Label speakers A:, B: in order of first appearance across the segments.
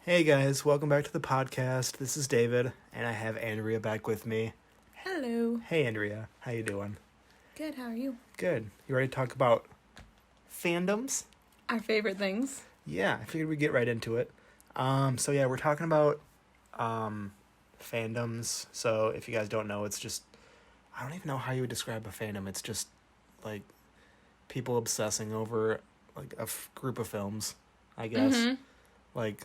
A: Hey guys, welcome back to the podcast. This is David, and I have Andrea back with me.
B: Hello.
A: Hey Andrea, how you doing?
B: Good, how are you?
A: Good. You ready to talk about fandoms?
B: Our favorite things.
A: Yeah, I figured we'd get right into it. We're talking about fandoms. So if you guys don't know, it's just, I don't even know how you would describe a fandom. It's just like people obsessing over like a group of films, I guess.
B: Mm-hmm.
A: Like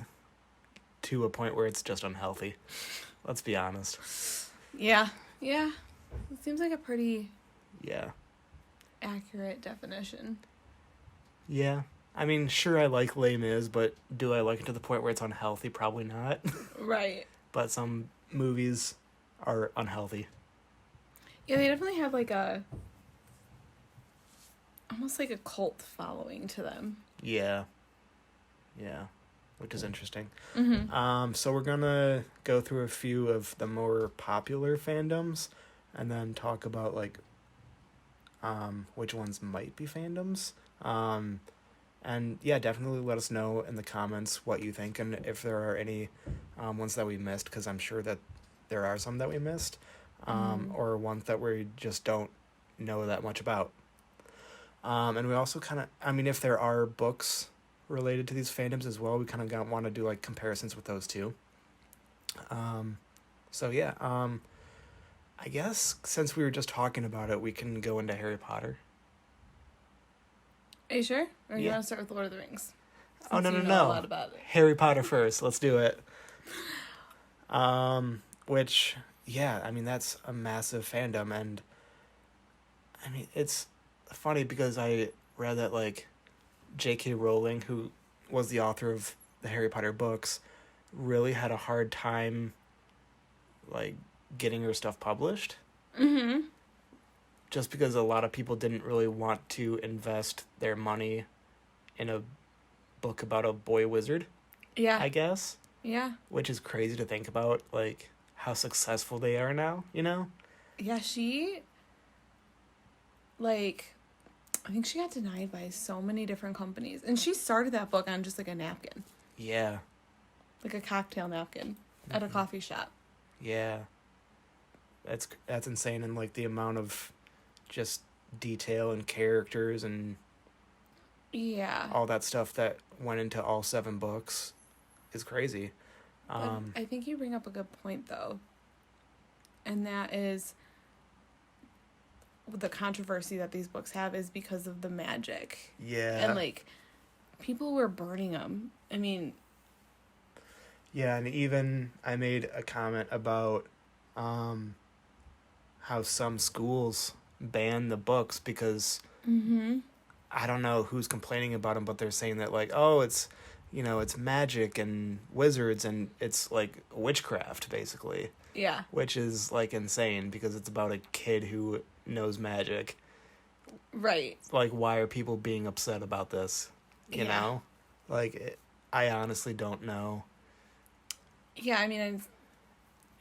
A: to a point where it's just unhealthy. Let's be honest.
B: Yeah. It seems like a pretty accurate definition.
A: Yeah. I mean, sure, I like Les Mis, but do I like it to the point where it's unhealthy? Probably not.
B: Right.
A: But some movies are unhealthy.
B: Yeah, they definitely have almost like a cult following to them.
A: Yeah. Which is interesting.
B: Mm-hmm.
A: So we're gonna go through a few of the more popular fandoms, and then talk about which ones might be fandoms. And yeah, definitely let us know in the comments what you think, and if there are any ones that we missed, because I'm sure that there are some that we missed, or ones that we just don't know that much about. And we also if there are books related to these fandoms as well, we kind of want to do like comparisons with those too. I guess since we were just talking about it, we can go into Harry Potter.
B: Are you sure? Or you
A: Yeah.
B: want to start with Lord of the Rings?
A: Oh, no.
B: A lot about it.
A: Harry Potter first. Let's do it. That's a massive fandom, and I mean, it's funny because I read that J.K. Rowling, who was the author of the Harry Potter books, really had a hard time getting her stuff published.
B: Mm-hmm.
A: Just because a lot of people didn't really want to invest their money in a book about a boy wizard.
B: Yeah.
A: I guess.
B: Yeah.
A: Which is crazy to think about, how successful they are now, you know?
B: Yeah, I think she got denied by so many different companies. And she started that book on just a napkin.
A: Yeah.
B: Like a cocktail napkin at a coffee shop.
A: Yeah. That's insane, and the amount of just detail and characters and all that stuff that went into all 7 books is crazy.
B: But I think you bring up a good point though. And that is the controversy that these books have is because of the magic.
A: Yeah.
B: And people were burning them. I mean,
A: yeah, and even I made a comment about how some schools ban the books because I don't know who's complaining about them, but they're saying that it's it's magic and wizards and it's witchcraft basically.
B: Yeah.
A: Which is insane because it's about a kid who knows magic.
B: Right.
A: Why are people being upset about this? You know? I honestly don't know.
B: Yeah, I mean,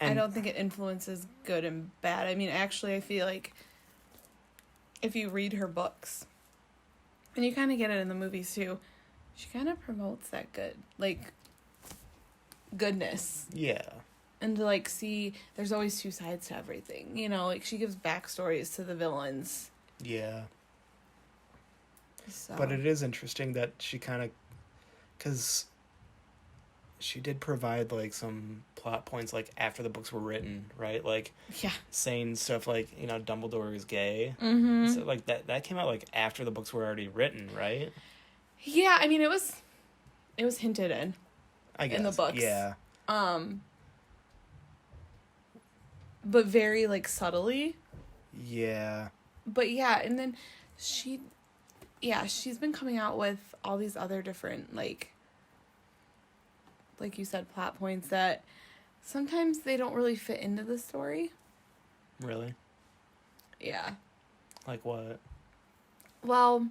B: I don't think it influences good and bad. I mean, actually, I feel like if you read her books, and you kind of get it in the movies too, she kind of promotes that goodness.
A: Yeah.
B: And to see, there's always 2 sides to everything. She gives backstories to the villains.
A: Yeah.
B: So.
A: But it is interesting that she kind of, because she did provide some plot points after the books were written, right? Saying stuff Dumbledore is gay.
B: Mm-hmm.
A: So that came out after the books were already written, right?
B: Yeah, I mean it was hinted in.
A: I guess.
B: In the books.
A: Yeah.
B: But very subtly.
A: Yeah.
B: But yeah, and then she's been coming out with all these other different like you said, plot points that sometimes they don't really fit into the story.
A: Really?
B: Yeah.
A: Like what?
B: Well,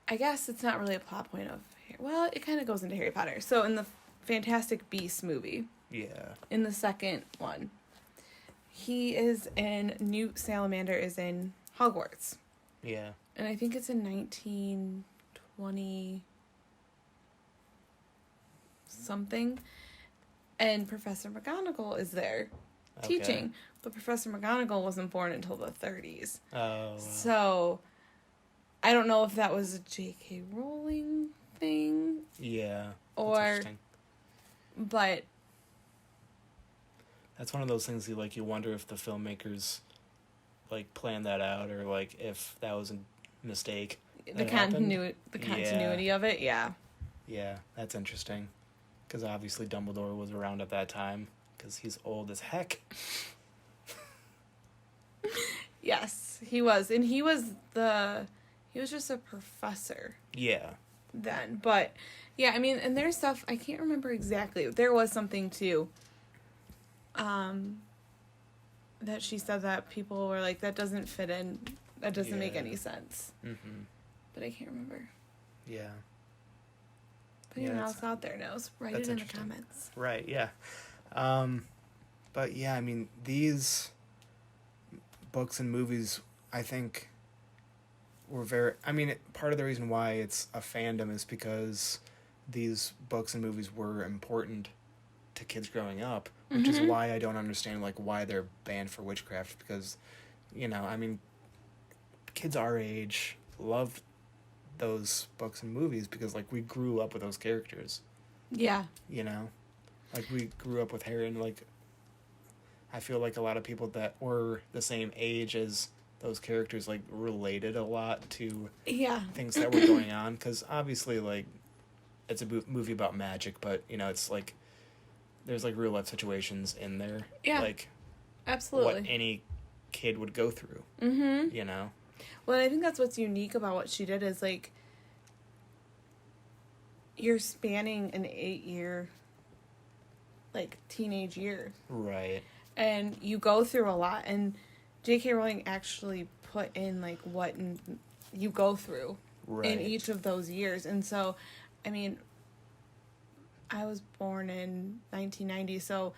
B: I guess it's not really a plot point of... Well, it kind of goes into Harry Potter. So in the Fantastic Beasts movie...
A: Yeah.
B: In the second one, Newt Salamander is in Hogwarts.
A: Yeah.
B: And I think it's in 1920... something, and Professor McGonagall is there teaching. But Professor McGonagall wasn't born until the 30s.
A: Oh. Wow.
B: So, I don't know if that was a J.K. Rowling thing.
A: Yeah.
B: Or, but...
A: That's one of those things you wonder if the filmmakers, like, planned that out, or, like, if that was a mistake.
B: The continuity of it, yeah.
A: Yeah, that's interesting. Because obviously Dumbledore was around at that time, because he's old as heck.
B: Yes, he was. And he was just a professor.
A: Yeah.
B: Then. But, yeah, I mean, and there's stuff, I can't remember exactly. There was something, too, that she said that people were like, that doesn't fit in. That doesn't make any sense. Mm-hmm. But I can't remember.
A: Yeah.
B: But anyone else out there knows, write it in the comments.
A: Right, yeah. But yeah, I mean, these books and movies, I think, were very... I mean, part of the reason why it's a fandom is because these books and movies were important to kids growing up, which is why I don't understand, like, why they're banned for witchcraft, because, you know, I mean, kids our age love those books and movies because, like, we grew up with those characters.
B: Yeah.
A: You know? Like, we grew up with Harry, and, like, I feel like a lot of people that were the same age as those characters, like, related a lot to things that were going on, because obviously, like, it's a movie about magic, but, you know, it's, like, there's, like, real-life situations in there.
B: Yeah.
A: Like,
B: absolutely.
A: what any kid would go through.
B: Mm-hmm.
A: You know?
B: Well, I think that's what's unique about what she did is, like, you're spanning an 8-year, like, teenage year.
A: Right.
B: And you go through a lot, and J.K. Rowling actually put in, like, what you go through in each of those years. And so, I mean, I was born in 1990, so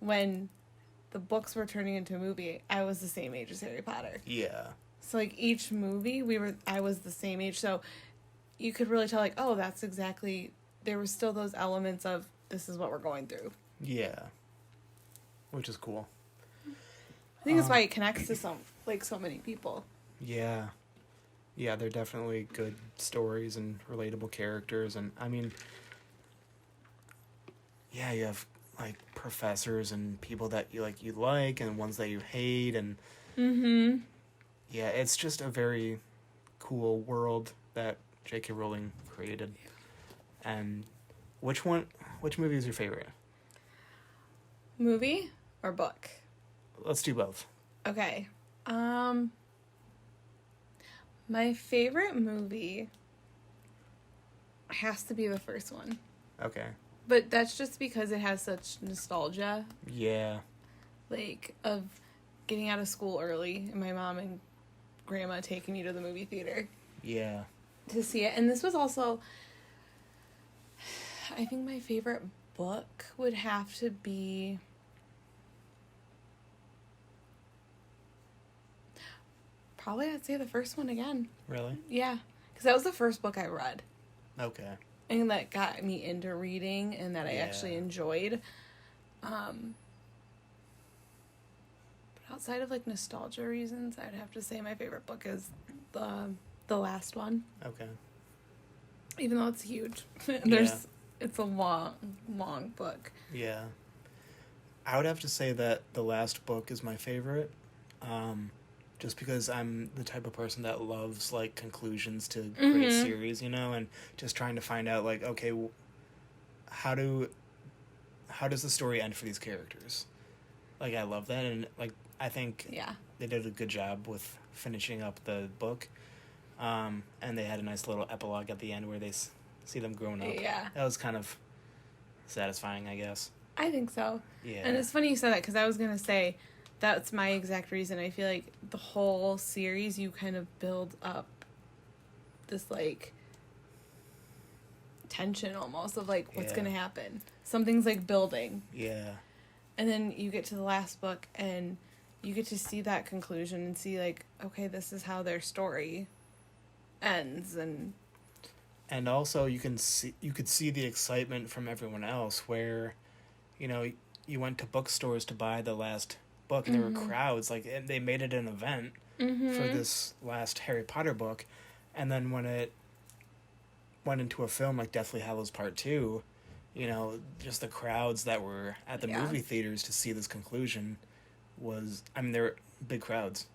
B: when the books were turning into a movie, I was the same age as Harry Potter.
A: Yeah.
B: So, like, each movie, I was the same age, so you could really tell, like, oh, that's exactly, there were still those elements of, this is what we're going through.
A: Yeah. Which is cool.
B: I think that's why it connects to so many people.
A: Yeah. Yeah, they're definitely good stories and relatable characters, and, I mean... Yeah, you have, like, professors and people that you like, and ones that you hate, and...
B: Mm-hmm.
A: Yeah, it's just a very cool world that J.K. Rowling created. And which movie is your favorite?
B: Movie or book?
A: Let's do both.
B: Okay. My favorite movie has to be the first one.
A: Okay.
B: But that's just because it has such nostalgia.
A: Yeah.
B: Like, of getting out of school early and my mom and grandma taking me to the movie theater.
A: Yeah.
B: To see it. And this was also, I think my favorite book would have to be... Probably I'd say the first one again.
A: Really?
B: Yeah. Because that was the first book I read.
A: Okay.
B: And that got me into reading and that I actually enjoyed. But outside of, like, nostalgia reasons, I'd have to say my favorite book is the last one.
A: Okay.
B: Even though it's huge. It's a long book.
A: Yeah. I would have to say that the last book is my favorite. Just because I'm the type of person that loves, like, conclusions to great series, you know, and just trying to find out, like, okay, how does the story end for these characters? Like, I love that, and, like, I think they did a good job with finishing up the book, and they had a nice little epilogue at the end where they see them growing up.
B: Yeah.
A: That was kind of satisfying, I guess.
B: I think so.
A: Yeah.
B: And it's funny you said that, because I was going to say... That's my exact reason. I feel like the whole series, you kind of build up this, like, tension almost of, like, what's going to happen. Something's, like, building.
A: Yeah.
B: And then you get to the last book, and you get to see that conclusion and see, like, okay, this is how their story ends. And
A: And also you could see the excitement from everyone else where, you know, you went to bookstores to buy the last book and there were crowds, like, and they made it an event for this last Harry Potter book. And then when it went into a film like Deathly Hallows Part 2, you know, just the crowds that were at the movie theaters to see this conclusion was, I mean, there were big crowds.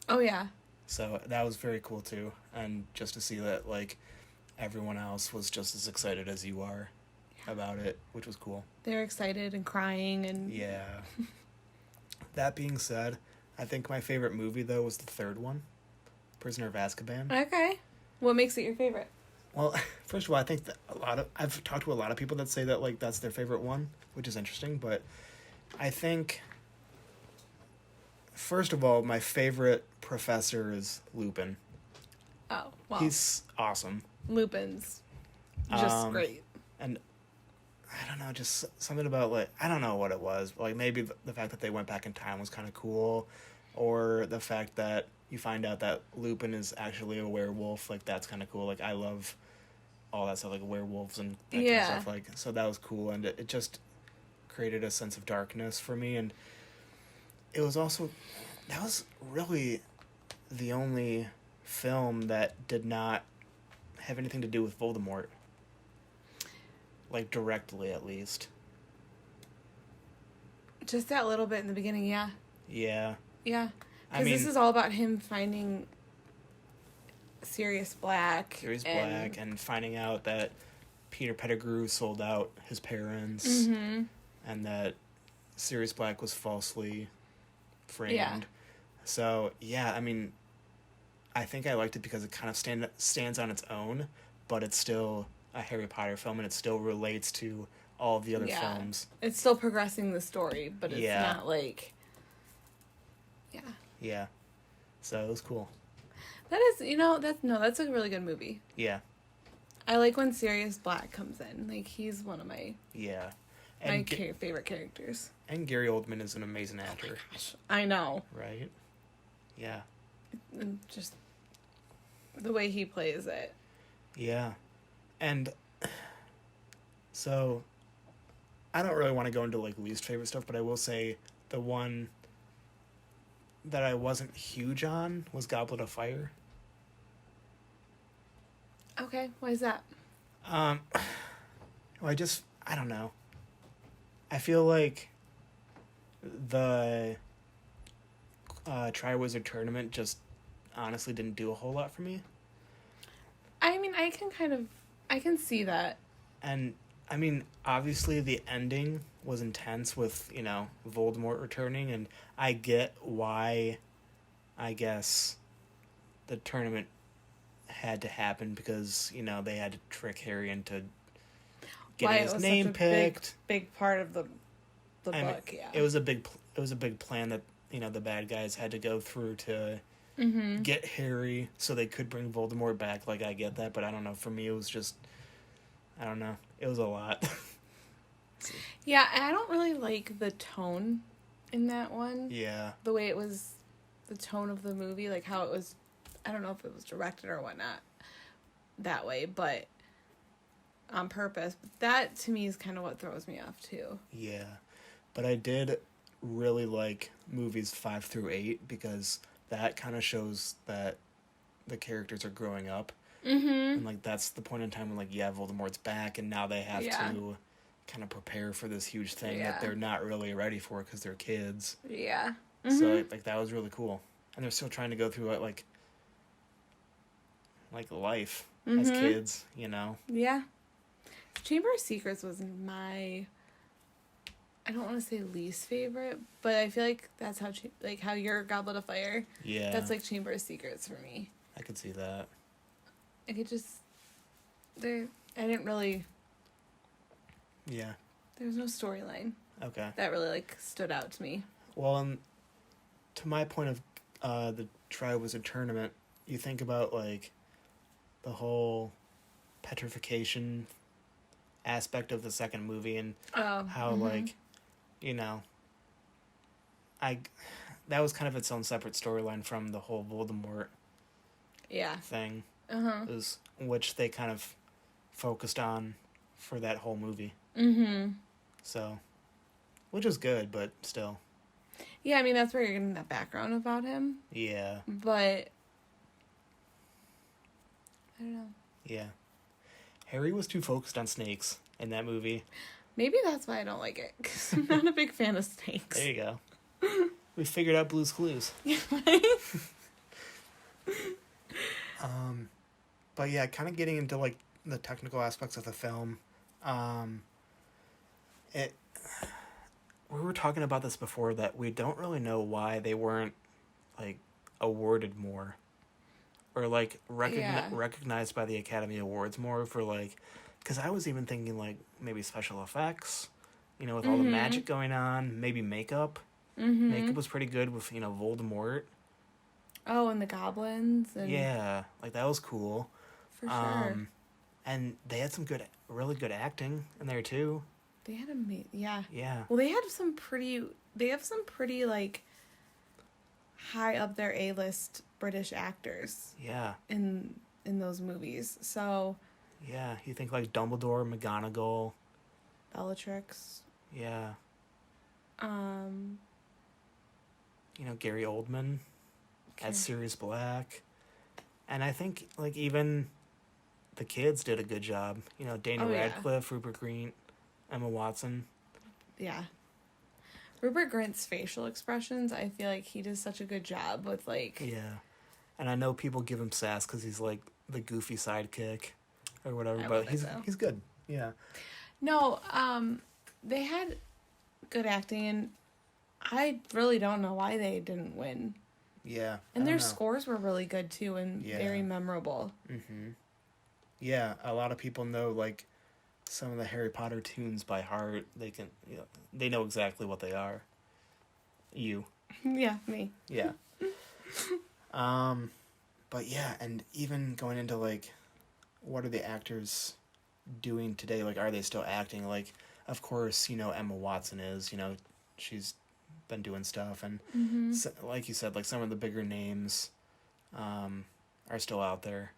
B: Oh, yeah.
A: So that was very cool, too. And just to see that, like, everyone else was just as excited as you are about it, which was cool.
B: They were excited and crying and...
A: Yeah. That being said, I think my favorite movie, though, was the third one, Prisoner of Azkaban.
B: Okay. What makes it your favorite?
A: Well, first of all, I think that I've talked to a lot of people that say that, like, that's their favorite one, which is interesting, but I think, first of all, my favorite professor is Lupin.
B: Oh, wow.
A: He's awesome.
B: Lupin's just great.
A: And I don't know, just something about, like, I don't know what it was. Like, maybe the fact that they went back in time was kind of cool, or the fact that you find out that Lupin is actually a werewolf. Like, that's kind of cool. Like, I love all that stuff, like werewolves and that kind of stuff. Like, so that was cool, and it just created a sense of darkness for me. And it was also, that was really the only film that did not have anything to do with Voldemort. Like, directly, at least.
B: Just that little bit in the beginning, yeah.
A: Yeah.
B: Yeah. Because this is all about him finding Sirius Black.
A: And finding out that Peter Pettigrew sold out his parents.
B: Mm-hmm.
A: And that Sirius Black was falsely framed.
B: Yeah.
A: So, yeah, I mean, I think I liked it because it kind of stands on its own, but it's still a Harry Potter film, and it still relates to all of the other films. It's
B: still progressing the story, but it's not like... Yeah.
A: Yeah. So it was cool.
B: That is, that's a really good movie.
A: Yeah.
B: I like when Sirius Black comes in. Like, he's one of my...
A: Yeah.
B: And favorite characters.
A: And Gary Oldman is an amazing actor.
B: Oh my gosh. I know.
A: Right? Yeah.
B: And just the way he plays it.
A: Yeah. And so I don't really want to go into, like, least favorite stuff, but I will say the one that I wasn't huge on was Goblet of Fire.
B: Okay, why is that?
A: Well, I don't know. I feel like the Triwizard Tournament just honestly didn't do a whole lot for me.
B: I mean, I can see that.
A: And, I mean, obviously the ending was intense with, Voldemort returning, and I get why, I guess, the tournament had to happen because, they had to trick Harry into getting his name picked.
B: Big part of the book, yeah.
A: It was a big plan that, the bad guys had to go through to get Harry so they could bring Voldemort back. Like, I get that, but I don't know. For me, it was just, I don't know. It was a lot.
B: Yeah, and I don't really like the tone in that one.
A: Yeah.
B: The way it was, the tone of the movie, like how it was, I don't know if it was directed or whatnot that way, but on purpose. But that, to me, is kind of what throws me off, too.
A: Yeah. But I did really like movies 5 through 8 because that kind of shows that the characters are growing up.
B: Mm-hmm.
A: And, like, that's the point in time when, like, Voldemort's back, and now they have to kind of prepare for this huge thing that they're not really ready for because they're kids.
B: Yeah. Mm-hmm.
A: So, like, that was really cool. And they're still trying to go through, like life as kids,
B: Yeah. Chamber of Secrets was my... I don't want to say least favorite, but I feel like that's how how your Goblet of Fire.
A: Yeah.
B: That's like Chamber of Secrets for me.
A: I could see that.
B: Like it just, I didn't really.
A: Yeah.
B: There was no storyline.
A: Okay.
B: That really stood out to me.
A: Well, to my point of the Triwizard Tournament, you think about the whole petrification aspect of the second movie and how that was kind of its own separate storyline from the whole Voldemort thing.
B: Uh-huh.
A: Which they kind of focused on for that whole movie.
B: Mm-hmm.
A: So, which is good, but still.
B: Yeah, I mean, that's where you're getting that background about him.
A: Yeah.
B: But, I don't know.
A: Yeah. Harry was too focused on snakes in that movie.
B: Maybe that's why I don't like it, because I'm not a big fan of snakes.
A: There you go. We figured out Blue's Clues. But yeah, kind of getting into like the technical aspects of the film. We were talking about this before, that we don't really know why they weren't like awarded more, or like recognized by the Academy Awards more for like, because I was even thinking like maybe special effects, with all the magic going on, maybe makeup.
B: Mm-hmm.
A: Makeup was pretty good with Voldemort.
B: Oh, and the goblins. And...
A: Yeah, like that was cool.
B: For sure.
A: And they had some really good acting in there too.
B: They had yeah.
A: Yeah.
B: Well, they have some pretty like high up their A-list British actors.
A: Yeah.
B: In those movies. So.
A: Yeah, you think like Dumbledore, McGonagall,
B: Bellatrix.
A: Yeah. Gary Oldman as Sirius Black. And I think like even the kids did a good job. Daniel Radcliffe, Rupert Grint, Emma Watson.
B: Yeah. Rupert Grint's facial expressions, I feel like he does such a good job with like...
A: Yeah. And I know people give him sass because he's like the goofy sidekick or whatever, but he's good. Yeah.
B: No, they had good acting, and I really don't know why they didn't win.
A: Yeah.
B: And their scores were really good too, and very memorable.
A: Mm-hmm. Yeah, a lot of people know like some of the Harry Potter tunes by heart. They know exactly what they are. You.
B: Yeah, me.
A: Yeah. But yeah, and even going into like, what are the actors doing today? Like, are they still acting? Like, of course, Emma Watson is. She's been doing stuff, and so, like you said, like some of the bigger names, are still out there.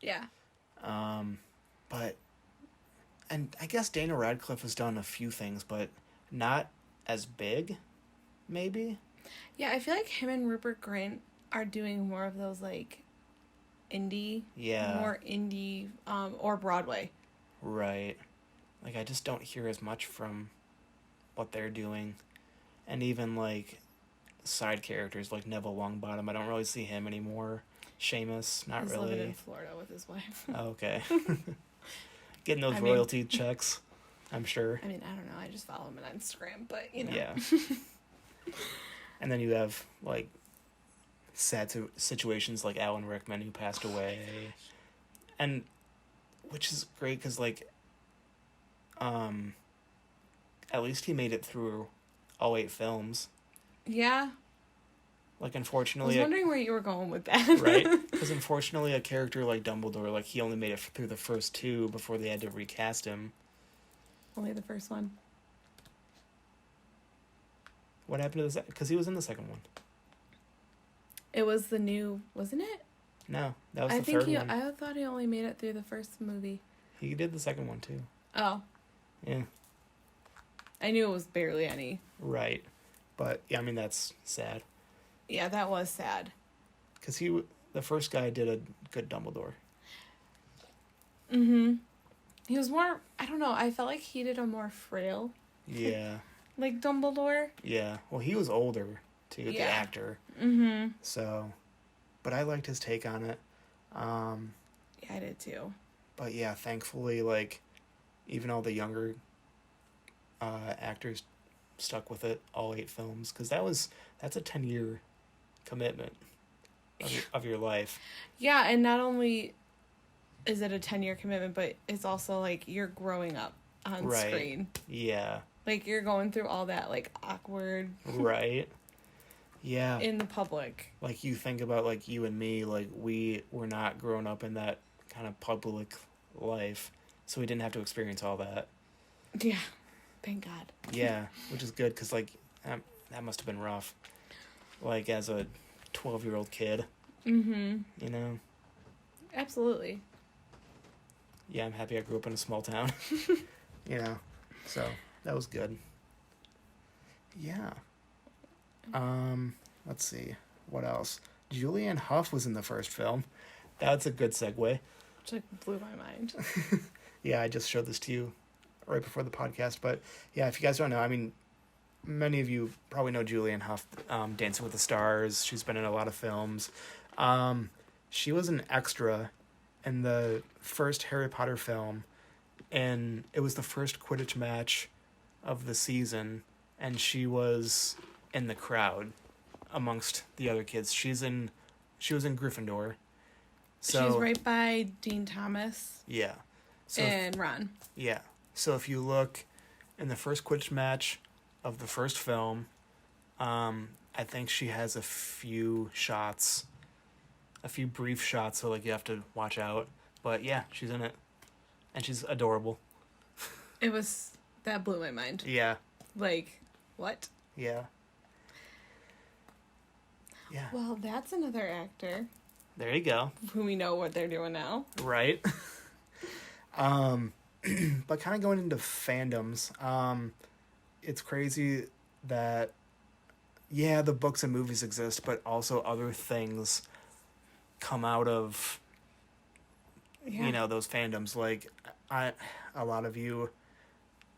B: Yeah.
A: But, and I guess Daniel Radcliffe has done a few things, but not as big, maybe.
B: Yeah, I feel like him and Rupert Grint are doing more of those like indie.
A: Yeah.
B: More indie, or Broadway.
A: Right. Like, I just don't hear as much from what they're doing. And even, like, side characters like Neville Longbottom, I don't really see him anymore. Seamus, not
B: He's
A: really.
B: living in Florida with his wife.
A: Oh, okay. Getting those royalty checks, I'm sure.
B: I mean, I don't know. I just follow him on Instagram, but,
A: Yeah. And then you have, like, sad situations like Alan Rickman, who passed away. And, which is great because, like, at least he made it through all 8 films.
B: Yeah.
A: Like, unfortunately...
B: I was wondering where you were going with that.
A: Right? Because unfortunately, a character like Dumbledore, like, he only made it through the first 2 before they had to recast him.
B: Only the first one.
A: What happened to the second? Because he was in the second one.
B: It was the new... Wasn't it?
A: No, that was the third one.
B: I thought he only made it through the first movie.
A: He did the second one, too.
B: Oh.
A: Yeah.
B: I knew it was barely any.
A: Right. But, yeah, I mean, that's sad.
B: Yeah, that was sad.
A: Because the first guy did a good Dumbledore.
B: Mm-hmm. He was more... I don't know. I felt like he did a more frail...
A: Yeah.
B: like Dumbledore.
A: Yeah. Well, he was older, too, the actor.
B: Mm-hmm.
A: So... But I liked his take on it.
B: Yeah, I did, too.
A: But, yeah, thankfully, like, even all the younger actors stuck with it, all 8 films. Because that's a 10-year commitment of your life.
B: Yeah, and not only is it a 10-year commitment, but it's also, like, you're growing up on screen.
A: Yeah.
B: Like, you're going through all that, like, awkward...
A: Right. Yeah.
B: In the public.
A: Like, you think about, like, you and me, like, we were not grown up in that kind of public life, so we didn't have to experience all that.
B: Yeah. Thank God.
A: Yeah, which is good, because, like, that must have been rough. Like, as a 12-year-old kid.
B: Mm-hmm.
A: You know?
B: Absolutely.
A: Yeah, I'm happy I grew up in a small town. You know, so that was good. Yeah. Let's see. What else? Julianne Hough was in the first film. That's a good segue.
B: Which like blew my mind.
A: Yeah, I just showed this to you right before the podcast. But yeah, if you guys don't know, I mean, many of you probably know Julianne Hough, Dancing with the Stars. She's been in a lot of films. She was an extra in the first Harry Potter film, and it was the first Quidditch match of the season, and she was in the crowd amongst the other kids. She was in Gryffindor. So,
B: she's right by Dean Thomas.
A: Yeah. So
B: and Ron.
A: Yeah. So if you look in the first Quidditch match of the first film, I think she has a few brief shots, so like you have to watch out. But yeah, she's in it. And she's adorable.
B: That blew my mind.
A: Yeah.
B: Like, what?
A: Yeah. Yeah.
B: Well, that's another actor.
A: There you go.
B: Who we know what they're doing now.
A: Right. But kind of going into fandoms, it's crazy that, yeah, the books and movies exist, but also other things come out of, those fandoms. Like, a lot of you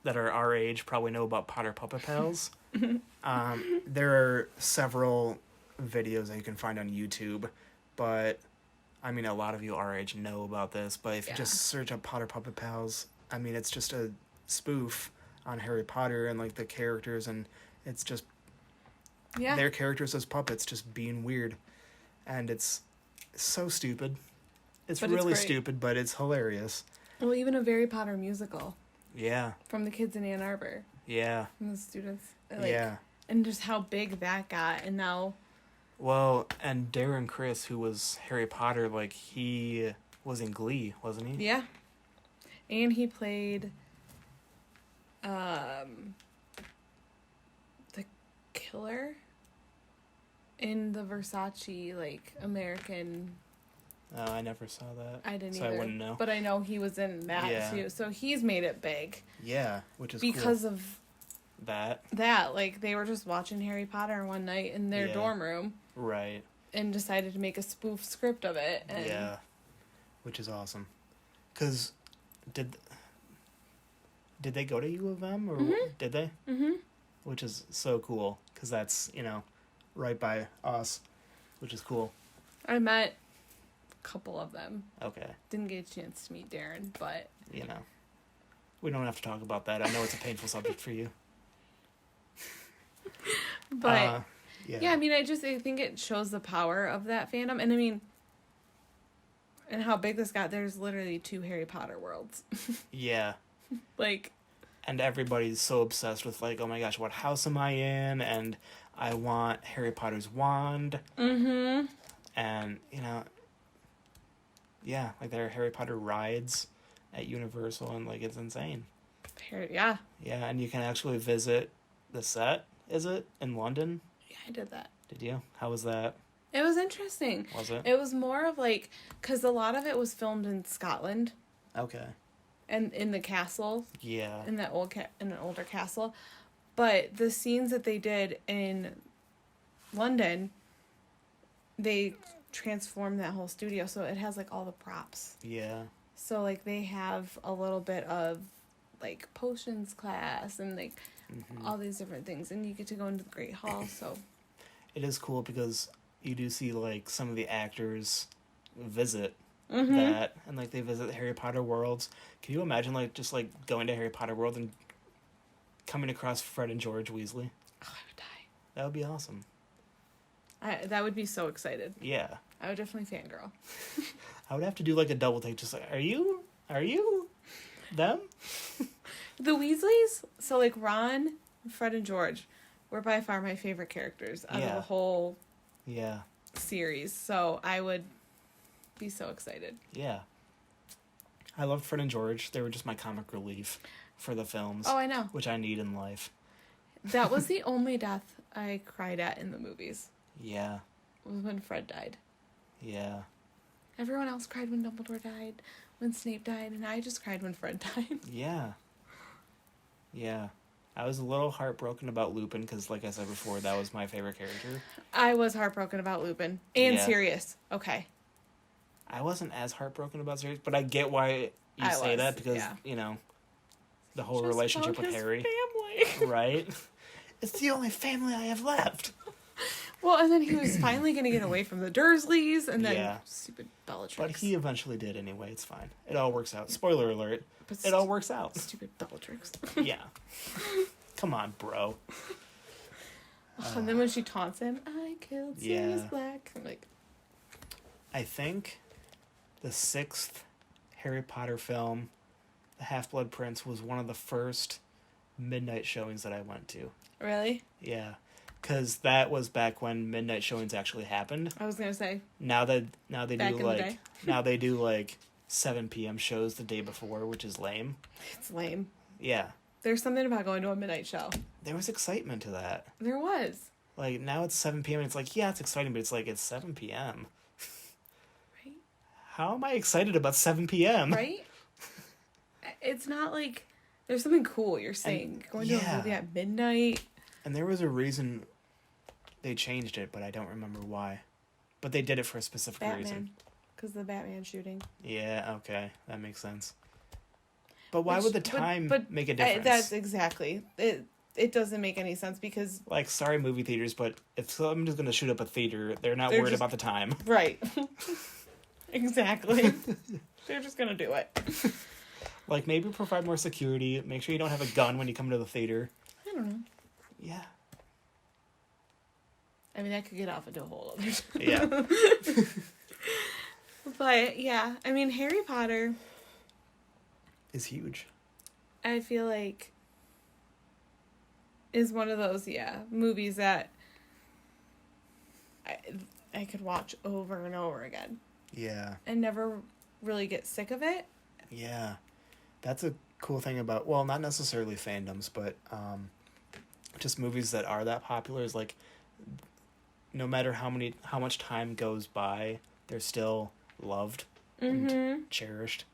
A: that are our age probably know about Potter Puppet Pals. There are several videos that you can find on YouTube, but I mean, a lot of you our age know about this, but if you just search up Potter Puppet Pals, I mean, it's just a spoof on Harry Potter and like the characters, and it's just their characters as puppets just being weird, and it's so stupid. It's really stupid, but it's hilarious.
B: Well, even a Harry Potter musical.
A: Yeah.
B: From the kids in Ann Arbor.
A: Yeah.
B: From the students. And just how big that got, and now...
A: Well, and Darren Criss, who was Harry Potter, like, he was in Glee, wasn't he?
B: Yeah. And he played the killer in the Versace, like, American...
A: Oh, I never saw that.
B: I didn't
A: either. So I wouldn't know.
B: But I know he was in that, too. So he's made it big.
A: Yeah, which is
B: because of...
A: That, like,
B: they were just watching Harry Potter one night in their dorm room.
A: Right.
B: And decided to make a spoof script of it. And
A: yeah. Which is awesome. Because did they go to U of M? Or did they? Mm-hmm. Which is so cool. Because that's, right by us. Which is cool.
B: I met a couple of them.
A: Okay.
B: Didn't get a chance to meet Darren, but...
A: We don't have to talk about that. I know it's a painful subject for you.
B: But... Yeah, I mean, I think it shows the power of that fandom. And I mean, and how big this got, there's literally 2 Harry Potter worlds.
A: Yeah.
B: Like.
A: And everybody's so obsessed with, like, oh my gosh, what house am I in? And I want Harry Potter's wand. Mm-hmm. And, yeah, like there are Harry Potter rides at Universal, and, like, it's insane.
B: Yeah.
A: Yeah, and you can actually visit the set, is it, in London?
B: I did that.
A: Did you? How was that?
B: It was interesting.
A: Was it?
B: It was more of like, because a lot of it was filmed in Scotland.
A: Okay.
B: And in the castle.
A: Yeah.
B: In that in an older castle, but the scenes that they did in London, they transformed that whole studio, so it has like all the props.
A: Yeah.
B: So like they have a little bit of like potions class and like all these different things, and you get to go into the Great Hall. So
A: it is cool because you do see like some of the actors visit that, and like they visit the Harry Potter worlds. Can you imagine like just like going to Harry Potter world and coming across Fred and George Weasley?
B: Oh, I would die.
A: That would be awesome.
B: That would be so excited.
A: Yeah.
B: I would definitely fangirl.
A: I would have to do like a double take, just like, are you them?
B: The Weasleys, so like Ron, Fred, and George were by far my favorite characters out of the whole series. So I would be so excited.
A: Yeah. I loved Fred and George. They were just my comic relief for the films.
B: Oh, I know.
A: Which I need in life.
B: That was the only death I cried at in the movies.
A: Yeah.
B: Was when Fred died.
A: Yeah.
B: Everyone else cried when Dumbledore died, when Snape died, and I just cried when Fred died.
A: Yeah. Yeah. I was a little heartbroken about Lupin because, like I said before, that was my favorite character.
B: I was heartbroken about Lupin. And Sirius. Okay.
A: I wasn't as heartbroken about Sirius, but I get why you say that because, you know, the whole relationship with Harry.
B: Family.
A: Right? It's the only family I have left.
B: Well, and then he was finally going to get away from the Dursleys, and then stupid Bellatrix.
A: But he eventually did anyway. It's fine. It all works out. Spoiler alert. But it all works out.
B: Stupid Bellatrix.
A: Yeah. Come on, bro.
B: And then when she taunts him, I killed Sirius Black. I'm like...
A: I think the 6th Harry Potter film, The Half-Blood Prince, was one of the first midnight showings that I went to.
B: Really?
A: Yeah. Because that was back when midnight showings actually happened.
B: I was gonna say.
A: Now they do like 7 p.m. shows the day before, which is lame.
B: It's lame.
A: Yeah.
B: There's something about going to a midnight show.
A: There was excitement to that.
B: There was.
A: Like now it's 7 p.m. and it's like, yeah, it's exciting, but it's like it's 7 p.m.
B: Right?
A: How am I excited about 7 p.m.?
B: Right? It's not like there's something cool you're saying. Going to a movie at midnight.
A: And there was a reason they changed it, but I don't remember why. But they did it for a specific reason.
B: Because the Batman shooting.
A: Yeah, okay. That makes sense. But why would the time make a difference?
B: That's exactly. It doesn't make any sense because...
A: Like, sorry, movie theaters, but if somebody's going to shoot up a theater, they're not worried about the time.
B: Right. Exactly. They're just going to do it.
A: Like, maybe provide more security. Make sure you don't have a gun when you come to the theater.
B: I don't know.
A: Yeah.
B: I mean, that could get off into a whole other...
A: Yeah.
B: But, yeah. I mean, Harry Potter...
A: is huge.
B: I feel like... is one of those, movies that... I could watch over and over again.
A: Yeah.
B: And never really get sick of it.
A: Yeah. That's a cool thing about... Well, not necessarily fandoms, but... just movies that are that popular is like no matter how much time goes by, they're still loved and cherished,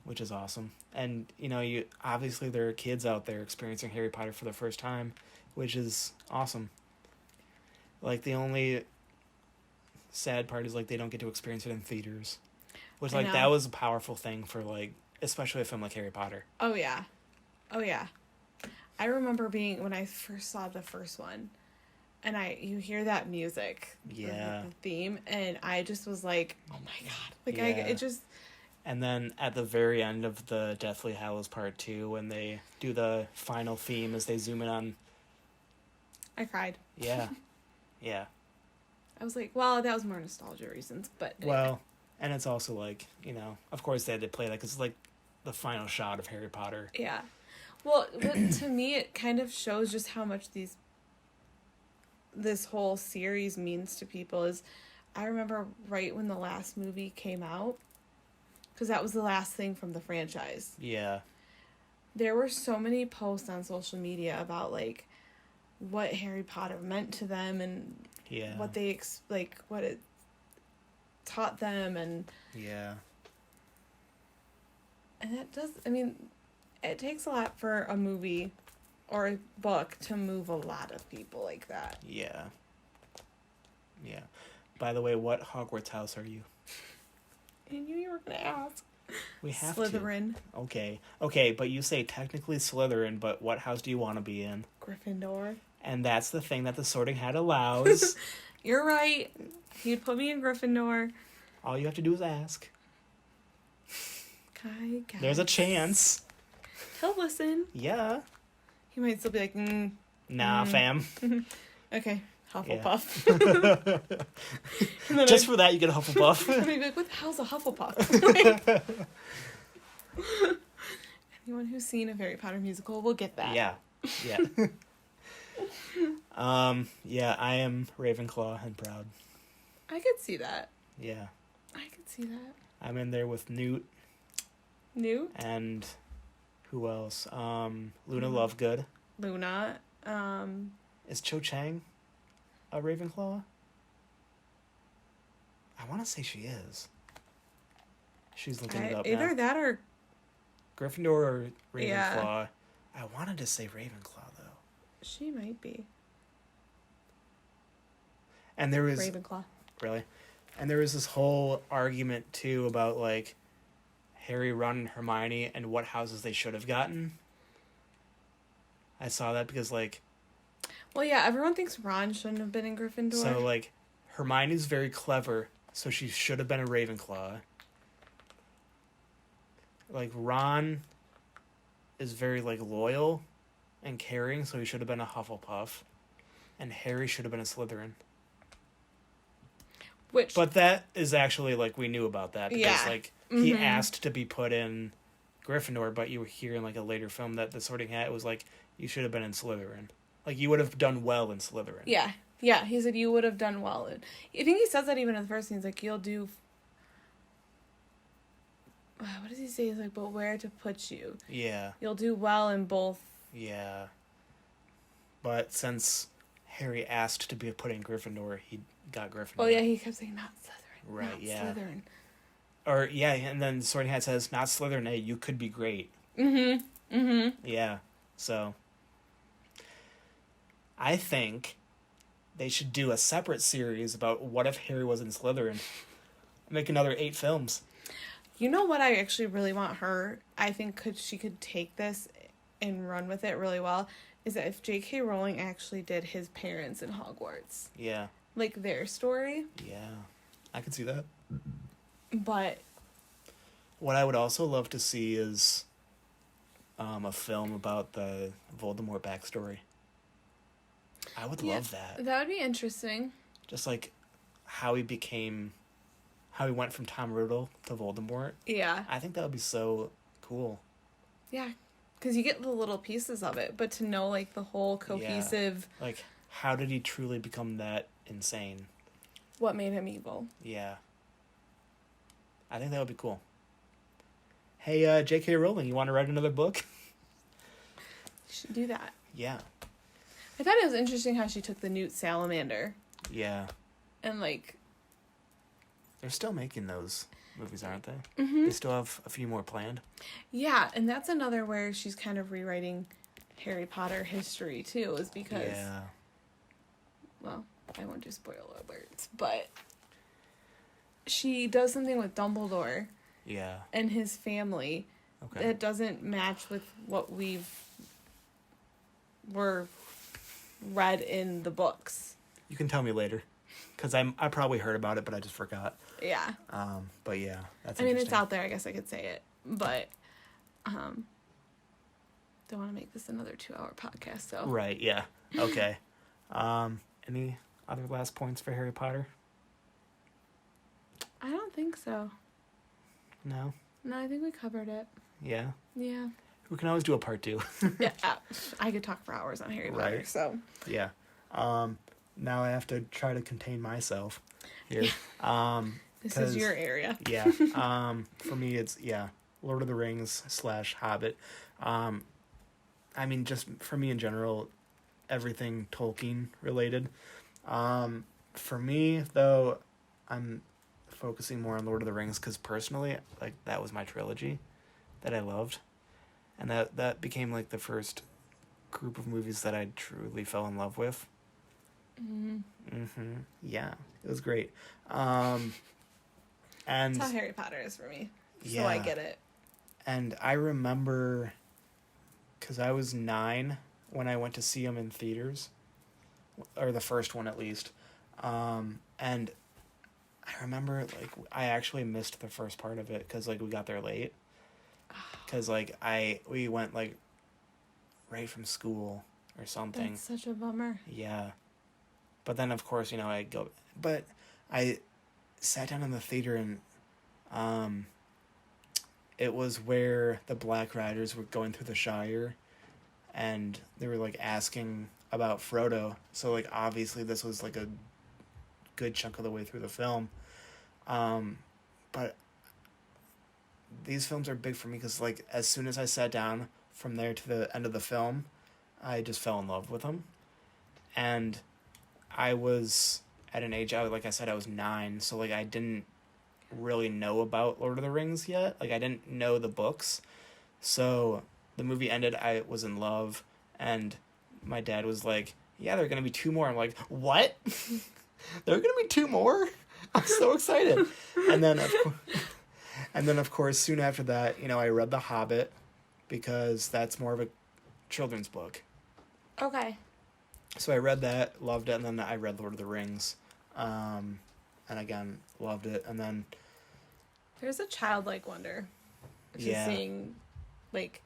A: which is awesome. And you obviously there are kids out there experiencing Harry Potter for the first time, which is awesome. Like the only sad part is like they don't get to experience it in theaters, which like that was a powerful thing for like especially a film like Harry Potter.
B: Oh yeah. I remember when I first saw the first one, and you hear that music, the theme, and I just was like, oh my god, like
A: And then at the very end of the Deathly Hallows Part 2, when they do the final theme as they zoom in on,
B: I cried.
A: Yeah, yeah.
B: I was like, well, that was more nostalgia reasons, but
A: well, and it's also like of course they had to play that because it's like the final shot of Harry Potter.
B: Yeah. Well, but to me, it kind of shows just how much this whole series means to people. Is I remember right when the last movie came out, because that was the last thing from the franchise.
A: Yeah.
B: There were so many posts on social media about like what Harry Potter meant to them and what they what it taught them and that does. I mean. It takes a lot for a movie or a book to move a lot of people like that.
A: Yeah. Yeah. By the way, what Hogwarts house are you?
B: I knew you were going to ask.
A: We have
B: Slytherin.
A: To. Okay, but you say technically Slytherin, but what house do you want to be in?
B: Gryffindor.
A: And that's the thing that the Sorting Hat allows.
B: You're right. He'd put me in Gryffindor.
A: All you have to do is ask.
B: Guys.
A: There's a chance.
B: He'll listen.
A: Yeah.
B: He might still be like,
A: nah, fam.
B: Okay, Hufflepuff.
A: Yeah. Just for that, you get a Hufflepuff.
B: And he'd be like, what the hell's a Hufflepuff? Anyone who's seen a Harry Potter musical will get that.
A: Yeah. Yeah, I am Ravenclaw and proud.
B: I could see that.
A: Yeah.
B: I could see that.
A: I'm in there with Newt.
B: Newt?
A: And... who else? Luna Lovegood.
B: Luna.
A: Is Cho Chang a Ravenclaw? I want to say she is. She's looking it up
B: either
A: now.
B: that or
A: Gryffindor or Ravenclaw.
B: Yeah.
A: I wanted to say Ravenclaw, though.
B: she might be
A: And there was...
B: Ravenclaw.
A: Really? And there was this whole argument, too, about, like, Harry, Ron, and Hermione and what houses they should have gotten. I saw that because, like...
B: Well, yeah, everyone thinks Ron shouldn't have been in Gryffindor.
A: So, like, Hermione's very clever, so she should have been a Ravenclaw. Like, Ron is very, like, loyal and caring, so he should have been a Hufflepuff. And Harry should have been a Slytherin. But that is actually, like, we knew about that. Because, like, he asked to be put in Gryffindor, but you hear in, like, a later film that the Sorting Hat was like, you should have been in Slytherin. Like, you would have done well in Slytherin.
B: Yeah. Yeah, he said you would have done well. I think he says that even in the first scene. He's like, you'll do... What does he say? He's like, but where to put you?
A: Yeah.
B: You'll do well in both.
A: Yeah. But since Harry asked to be put in Gryffindor, he got Gryffindor.
B: Oh, yeah, he kept saying, not Slytherin.
A: Right,
B: not
A: yeah.
B: Slytherin.
A: Or, yeah, and then Sorting Hat says, not Slytherin, hey, you could be great. Yeah, so... I think they should do a separate series about what if Harry was in Slytherin. Make another 8 films.
B: You know what I actually really want her, I think she could take this and run with it really well, is that if J.K. Rowling actually did his parents in Hogwarts.
A: Yeah.
B: Like their story.
A: Yeah. I could see that.
B: But...
A: What I would also love to see is a film about the Voldemort backstory. I would love that.
B: That would be interesting.
A: Just like how he went from Tom Riddle to Voldemort.
B: Yeah.
A: I think that would be so cool.
B: Yeah. Because you get the little pieces of it, but to know like the whole cohesive...
A: Yeah. Like, how did he truly become that insane?
B: What made him evil?
A: Yeah. I think that would be cool. Hey, J.K. Rowling, you want to write another book?
B: You should do that.
A: Yeah.
B: I thought it was interesting how she took the Newt Salamander.
A: Yeah.
B: And, like...
A: They're still making those movies, aren't they? They still have a few more planned.
B: Yeah, and that's another where she's kind of rewriting Harry Potter history, too, is because...
A: Yeah.
B: Well, I won't do spoiler alerts, but... She does something with Dumbledore...
A: Yeah.
B: And his family...
A: Okay.
B: That doesn't match with what were read in the books.
A: You can tell me later, because I probably heard about it, but I just forgot.
B: Yeah.
A: But yeah, that's.
B: I mean, it's out there. I guess I could say it, but don't want to make this another 2-hour podcast. So.
A: Right. Yeah. Okay. Any other last points for Harry Potter?
B: I don't think so.
A: No.
B: No, I think we covered it.
A: Yeah.
B: Yeah.
A: We can always do a part 2.
B: Yeah. I could talk for hours on Harry Potter. So.
A: Yeah. Now I have to try to contain myself here.
B: This is your area.
A: Yeah. For me, it's Lord of the Rings / Hobbit. I mean, just for me in general, everything Tolkien related. For me, though, I'm focusing more on Lord of the Rings because personally, like, that was my trilogy that I loved. And that became, like, the first group of movies that I truly fell in love with. Yeah, it was great. And
B: that's how Harry Potter is for me.
A: Yeah.
B: So I get it.
A: And I remember, because I was 9 when I went to see them in theaters, or the first one at least. And I remember, like, I actually missed the first part of it because, like, we got there late. Because, like, we went, like, right from school or something.
B: That's such a bummer.
A: Yeah. But then, of course, but I sat down in the theater and it was where the Black Riders were going through the Shire and they were, like, asking about Frodo. So, like, obviously this was, like, a good chunk of the way through the film. But these films are big for me because, like, as soon as I sat down from there to the end of the film, I just fell in love with them. And I was at an age, like I said, I was 9, so, like, I didn't really know about Lord of the Rings yet. Like, I didn't know the books. So the movie ended, I was in love, and my dad was like, yeah, there are going to be 2 more. I'm like, what? There are going to be 2 more? I'm so excited. And then, of course, soon after that, I read The Hobbit, because that's more of a children's book.
B: Okay.
A: So I read that, loved it, and then I read Lord of the Rings. And again, loved it. And then...
B: There's a childlike wonder.
A: Yeah.
B: Seeing, like...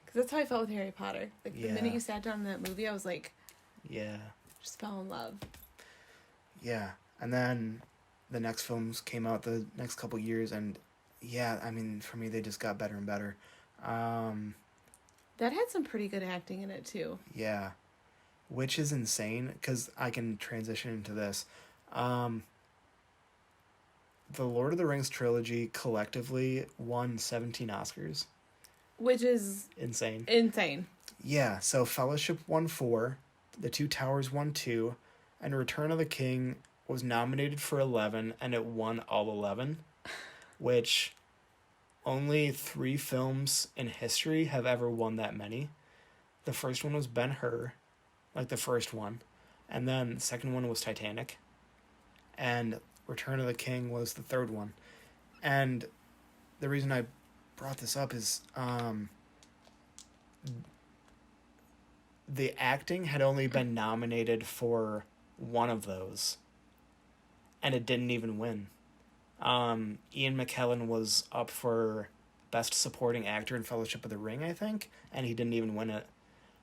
B: Because that's how I felt with Harry Potter. Like, the minute you sat down in that movie, I was like...
A: Yeah.
B: Just fell in love.
A: Yeah. And then the next films came out the next couple years, and yeah, I mean, for me, they just got better and better.
B: That had some pretty good acting in it, too.
A: Yeah. Which is insane, because I can transition into this. The Lord of the Rings trilogy collectively won 17 Oscars.
B: Which is...
A: Insane. Yeah, so Fellowship won 4, The Two Towers won 2, and Return of the King was nominated for 11, and it won all 11, which only 3 films in history have ever won that many. The first one was Ben-Hur, like the first one, and then the second one was Titanic, and Return of the King was the third one. And the reason I brought this up is the acting had only been nominated for one of those, and it didn't even win. Ian McKellen was up for Best Supporting Actor in Fellowship of the Ring, I think, and he didn't even win it.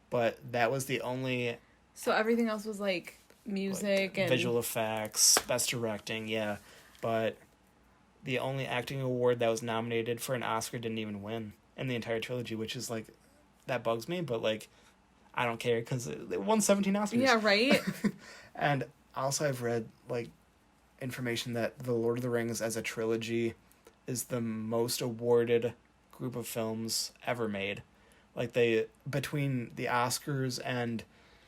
A: But that was the only...
B: So everything else was, like, music and...
A: Visual effects, best directing, yeah. But the only acting award that was nominated for an Oscar didn't even win in the entire trilogy, which is, like, that bugs me, but, like, I don't care, because it won 17 Oscars.
B: Yeah, right?
A: And also I've read, like, information that The Lord of the Rings as a trilogy is the most awarded group of films ever made. Like, between the Oscars and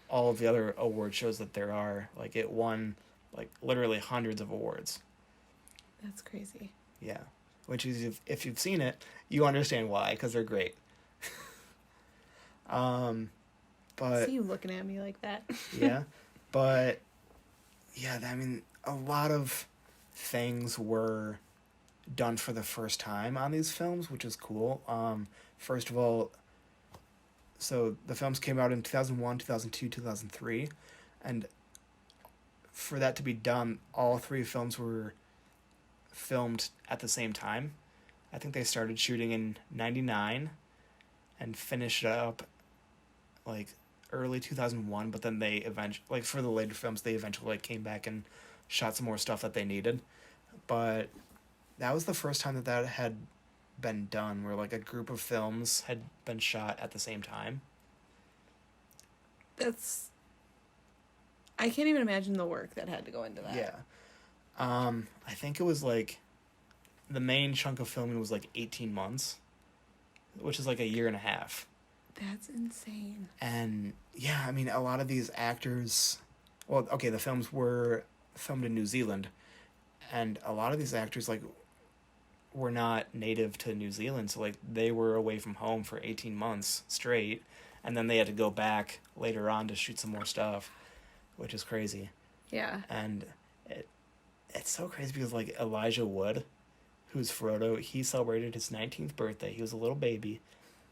A: all of the other award shows that there are, like, it won, like, literally hundreds of awards.
B: That's crazy.
A: Yeah. Which is, if you've seen it, you understand why, because they're great. But...
B: See you looking at me like that.
A: Yeah. But, yeah, I mean, a lot of things were done for the first time on these films, which is cool. First of all, so the films came out in 2001, 2002, 2003, and for that to be done, all 3 films were filmed at the same time. I think they started shooting in 99 and finished up, like, early 2001, but then they eventually, like, for the later films, they eventually, like, came back and shot some more stuff that they needed. But that was the first time that had been done, where, like, a group of films had been shot at the same time.
B: That's... I can't even imagine the work that had to go into that.
A: Yeah. I think it was, like, the main chunk of filming was, like, 18 months, which is, like, a year and a half.
B: That's insane.
A: And, yeah, I mean, a lot of these actors... Well, okay, the films were filmed in New Zealand, and a lot of these actors, like, were not native to New Zealand, so, like, they were away from home for 18 months straight, and then they had to go back later on to shoot some more stuff, which is crazy.
B: Yeah.
A: And it's so crazy because, like, Elijah Wood, who's Frodo, he celebrated his 19th birthday. He was a little baby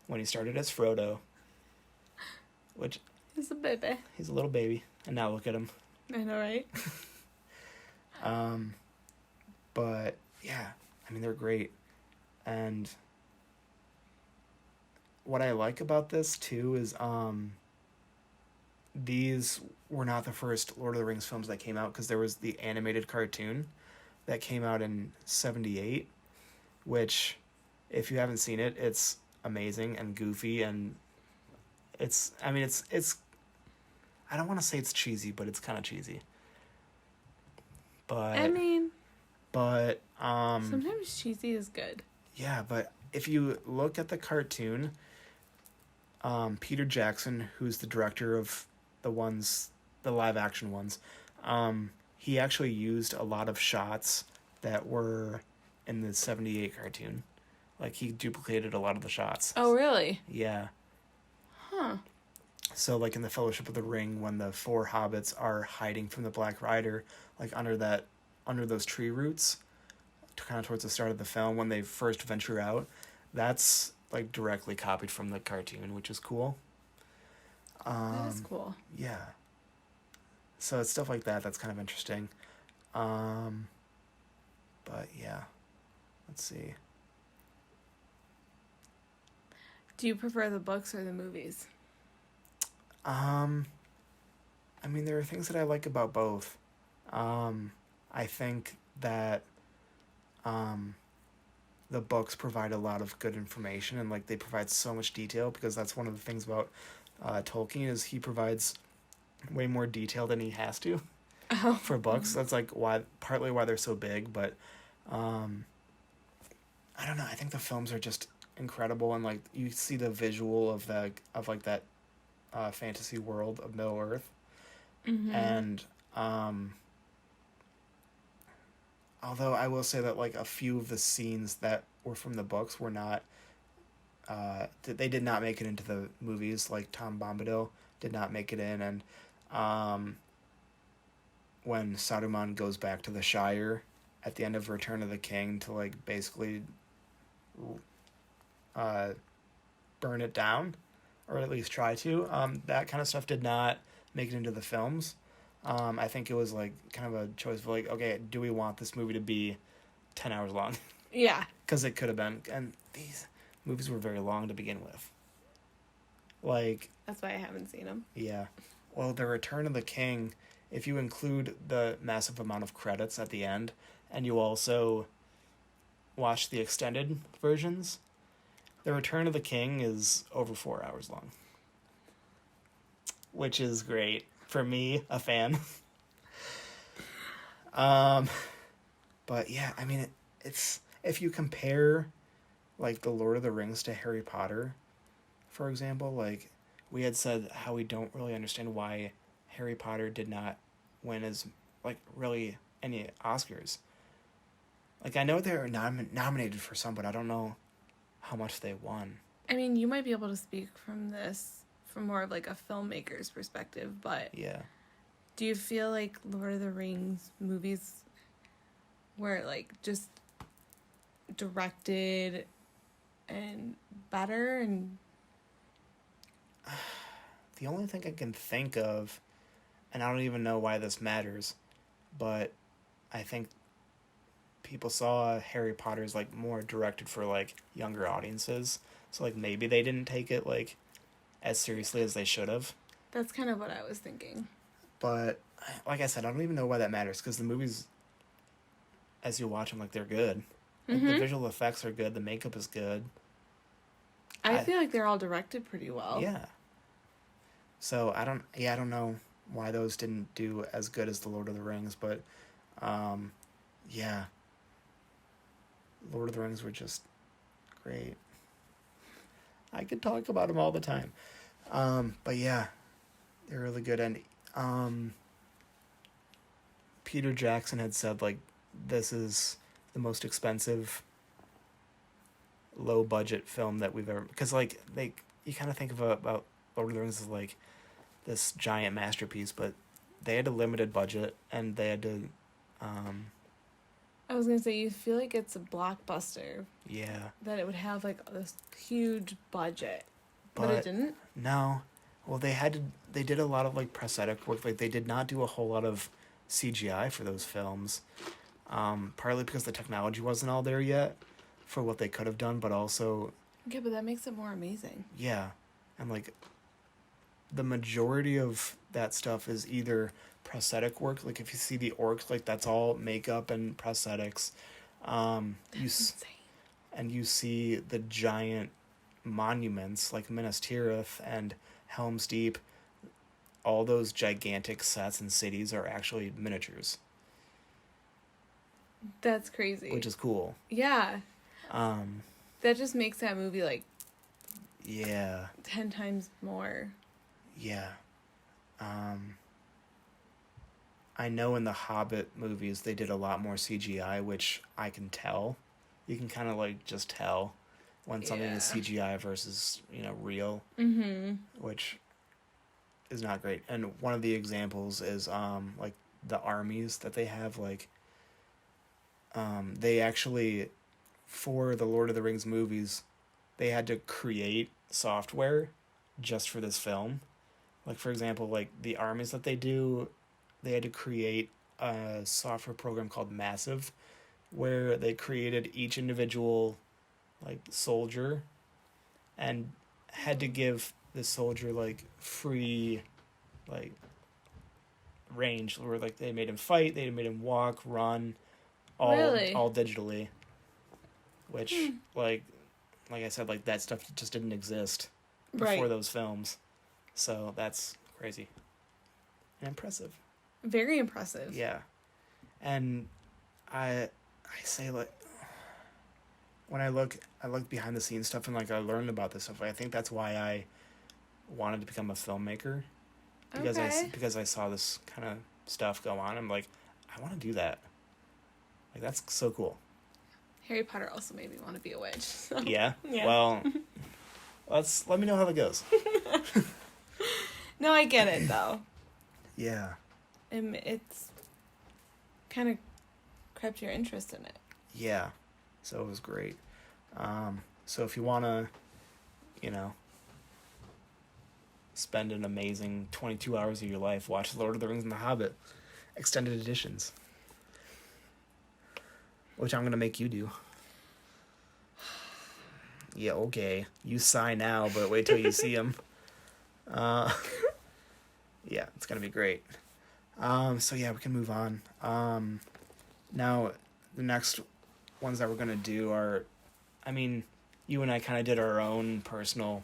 A: when he started as Frodo, which...
B: He's a baby.
A: He's a little baby, and now look at him.
B: I know, right?
A: But, yeah, I mean, they're great. And what I like about this, too, is these were not the first Lord of the Rings films that came out, because there was the animated cartoon that came out in 78, which, if you haven't seen it, it's amazing and goofy, and it's, I mean, it's I don't want to say it's cheesy, but it's kind of cheesy. But...
B: I mean...
A: But,
B: sometimes cheesy is good.
A: Yeah, but if you look at the cartoon, Peter Jackson, who's the director of the live action ones, he actually used a lot of shots that were in the 78 cartoon. Like, he duplicated a lot of the shots.
B: Oh, really?
A: Yeah.
B: Huh.
A: So, like, in the Fellowship of the Ring, when the 4 hobbits are hiding from the Black Rider, like, under those tree roots, kind of towards the start of the film, when they first venture out, that's, like, directly copied from the cartoon, which is cool.
B: That is cool.
A: Yeah. So it's stuff like that that's kind of interesting. But yeah. Let's see.
B: Do you prefer the books or the movies?
A: I mean, there are things that I like about both. I think that the books provide a lot of good information, and like they provide so much detail, because that's one of the things about Tolkien is he provides way more detail than he has to for books. That's like partly why they're so big, but I don't know. I think the films are just incredible, and like you see the visual of that fantasy world of Middle Earth, and although I will say that like a few of the scenes that were from the books were not, they did not make it into the movies. Like Tom Bombadil did not make it in, and when Saruman goes back to the Shire at the end of Return of the King to like basically burn it down, or at least try to, that kind of stuff did not make it into the films. I think it was like kind of a choice of like, okay, do we want this movie to be 10 hours long?
B: Yeah.
A: Because it could have been, and these movies were very long to begin with. Like,
B: that's why I haven't seen them.
A: Yeah. Well, the Return of the King, if you include the massive amount of credits at the end, and you also watch the extended versions, the Return of the King is over 4 hours long. Which is great for me, a fan. But yeah, I mean, it's if you compare like the Lord of the Rings to Harry Potter, for example, like we had said how we don't really understand why Harry Potter did not win as like really any Oscars. Like I know they're nominated for some, but I don't know how much they won.
B: I mean, you might be able to speak from this from more of like a filmmaker's perspective, but
A: yeah,
B: do you feel like Lord of the Rings movies were like just directed and better? And
A: the only thing I can think of, and I don't even know why this matters, but I think people saw Harry Potter as like more directed for like younger audiences, so like maybe they didn't take it like as seriously as they should have.
B: That's kind of what I was thinking.
A: But like I said, I don't even know why that matters, because the movies, as you watch them, like they're good. Like, the visual effects are good. The makeup is good.
B: I feel like they're all directed pretty well.
A: Yeah. So I don't know why those didn't do as good as the Lord of the Rings, but yeah, Lord of the Rings were just great. I could talk about them all the time. But yeah, they're really good. And Peter Jackson had said like this is the most expensive low budget film that we've ever, because like you kind of think about Lord of the Rings as like this giant masterpiece, but they had a limited budget and they had to
B: I was gonna say, you feel like it's a blockbuster.
A: Yeah.
B: That it would have like this huge budget, but it didn't.
A: No, well they did a lot of like prosthetic work. Like they did not do a whole lot of CGI for those films, partly because the technology wasn't all there yet for what they could have done, but also
B: yeah, but that makes it more amazing.
A: Yeah, and like the majority of that stuff is either prosthetic work. Like if you see the orcs, like that's all makeup and prosthetics.
B: That's insane.
A: And you see the giant monuments like Minas Tirith and Helm's Deep. All those gigantic sets and cities are actually miniatures.
B: That's crazy.
A: Which is cool.
B: Yeah. That just makes that movie like 10 times more.
A: Yeah. I know in the Hobbit movies they did a lot more CGI, which I can tell. you can kind of like just tell when something is CGI versus, real, which is not great. And one of the examples is like the armies that they have, like they actually, for the Lord of the Rings movies, they had to create software just for this film. Like, for example, like the armies that they do, they had to create a software program called Massive, where they created each individual like soldier and had to give the soldier like free like range, where like they made him fight, they made him walk, run, all digitally, which like I said, like that stuff just didn't exist before those films. So that's crazy and impressive.
B: Very impressive.
A: Yeah. And I say, like, when I look behind the scenes stuff and like I learned about this stuff, I think that's why I wanted to become a filmmaker, because I saw this kind of stuff go on. I'm like, I want to do that. Like, that's so cool.
B: Harry Potter also made me want to be a witch. So.
A: Yeah? Well, let me know how that goes.
B: No, I get it though.
A: Yeah.
B: It's kind of crept your interest in it.
A: Yeah. So it was great. So if you want to, spend an amazing 22 hours of your life, watch Lord of the Rings and The Hobbit extended editions, which I'm going to make you do. Yeah, okay. You sigh now, but wait till you see them. Yeah, it's going to be great. So yeah, we can move on. Now, the next ones that we're going to do are, you and I kind of did our own personal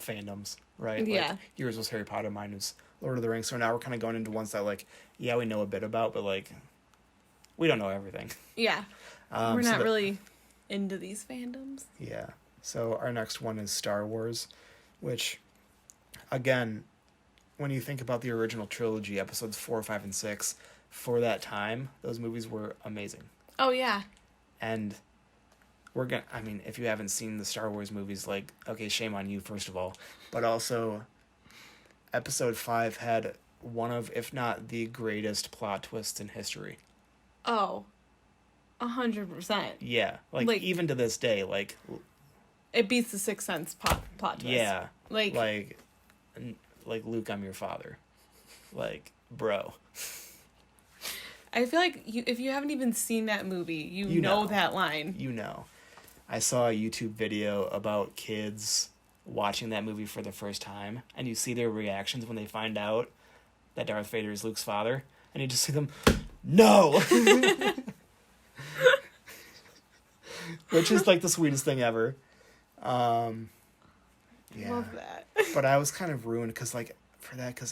A: fandoms, right?
B: Yeah.
A: Like, yours was Harry Potter, mine was Lord of the Rings. So now we're kind of going into ones that, like, yeah, we know a bit about, but, like, we don't know everything.
B: Yeah. We're not really into these fandoms.
A: Yeah. So our next one is Star Wars, which, again, when you think about the original trilogy, episodes 4, 5, and 6, for that time, those movies were amazing.
B: Oh, yeah.
A: And if you haven't seen the Star Wars movies, like, okay, shame on you, first of all. But also, episode 5 had one of, if not the greatest plot twists in history.
B: Oh, 100%.
A: Yeah. Like, even to this day, like...
B: It beats the Sixth Sense plot twist.
A: Yeah. Like, Luke, I'm your father. Like, bro.
B: I feel like if you haven't even seen that movie, you know that line.
A: You know. I saw a YouTube video about kids watching that movie for the first time, and you see their reactions when they find out that Darth Vader is Luke's father, and you just see them, no! Which is, like, the sweetest thing ever. Yeah.
B: Love that.
A: But I was kind of ruined because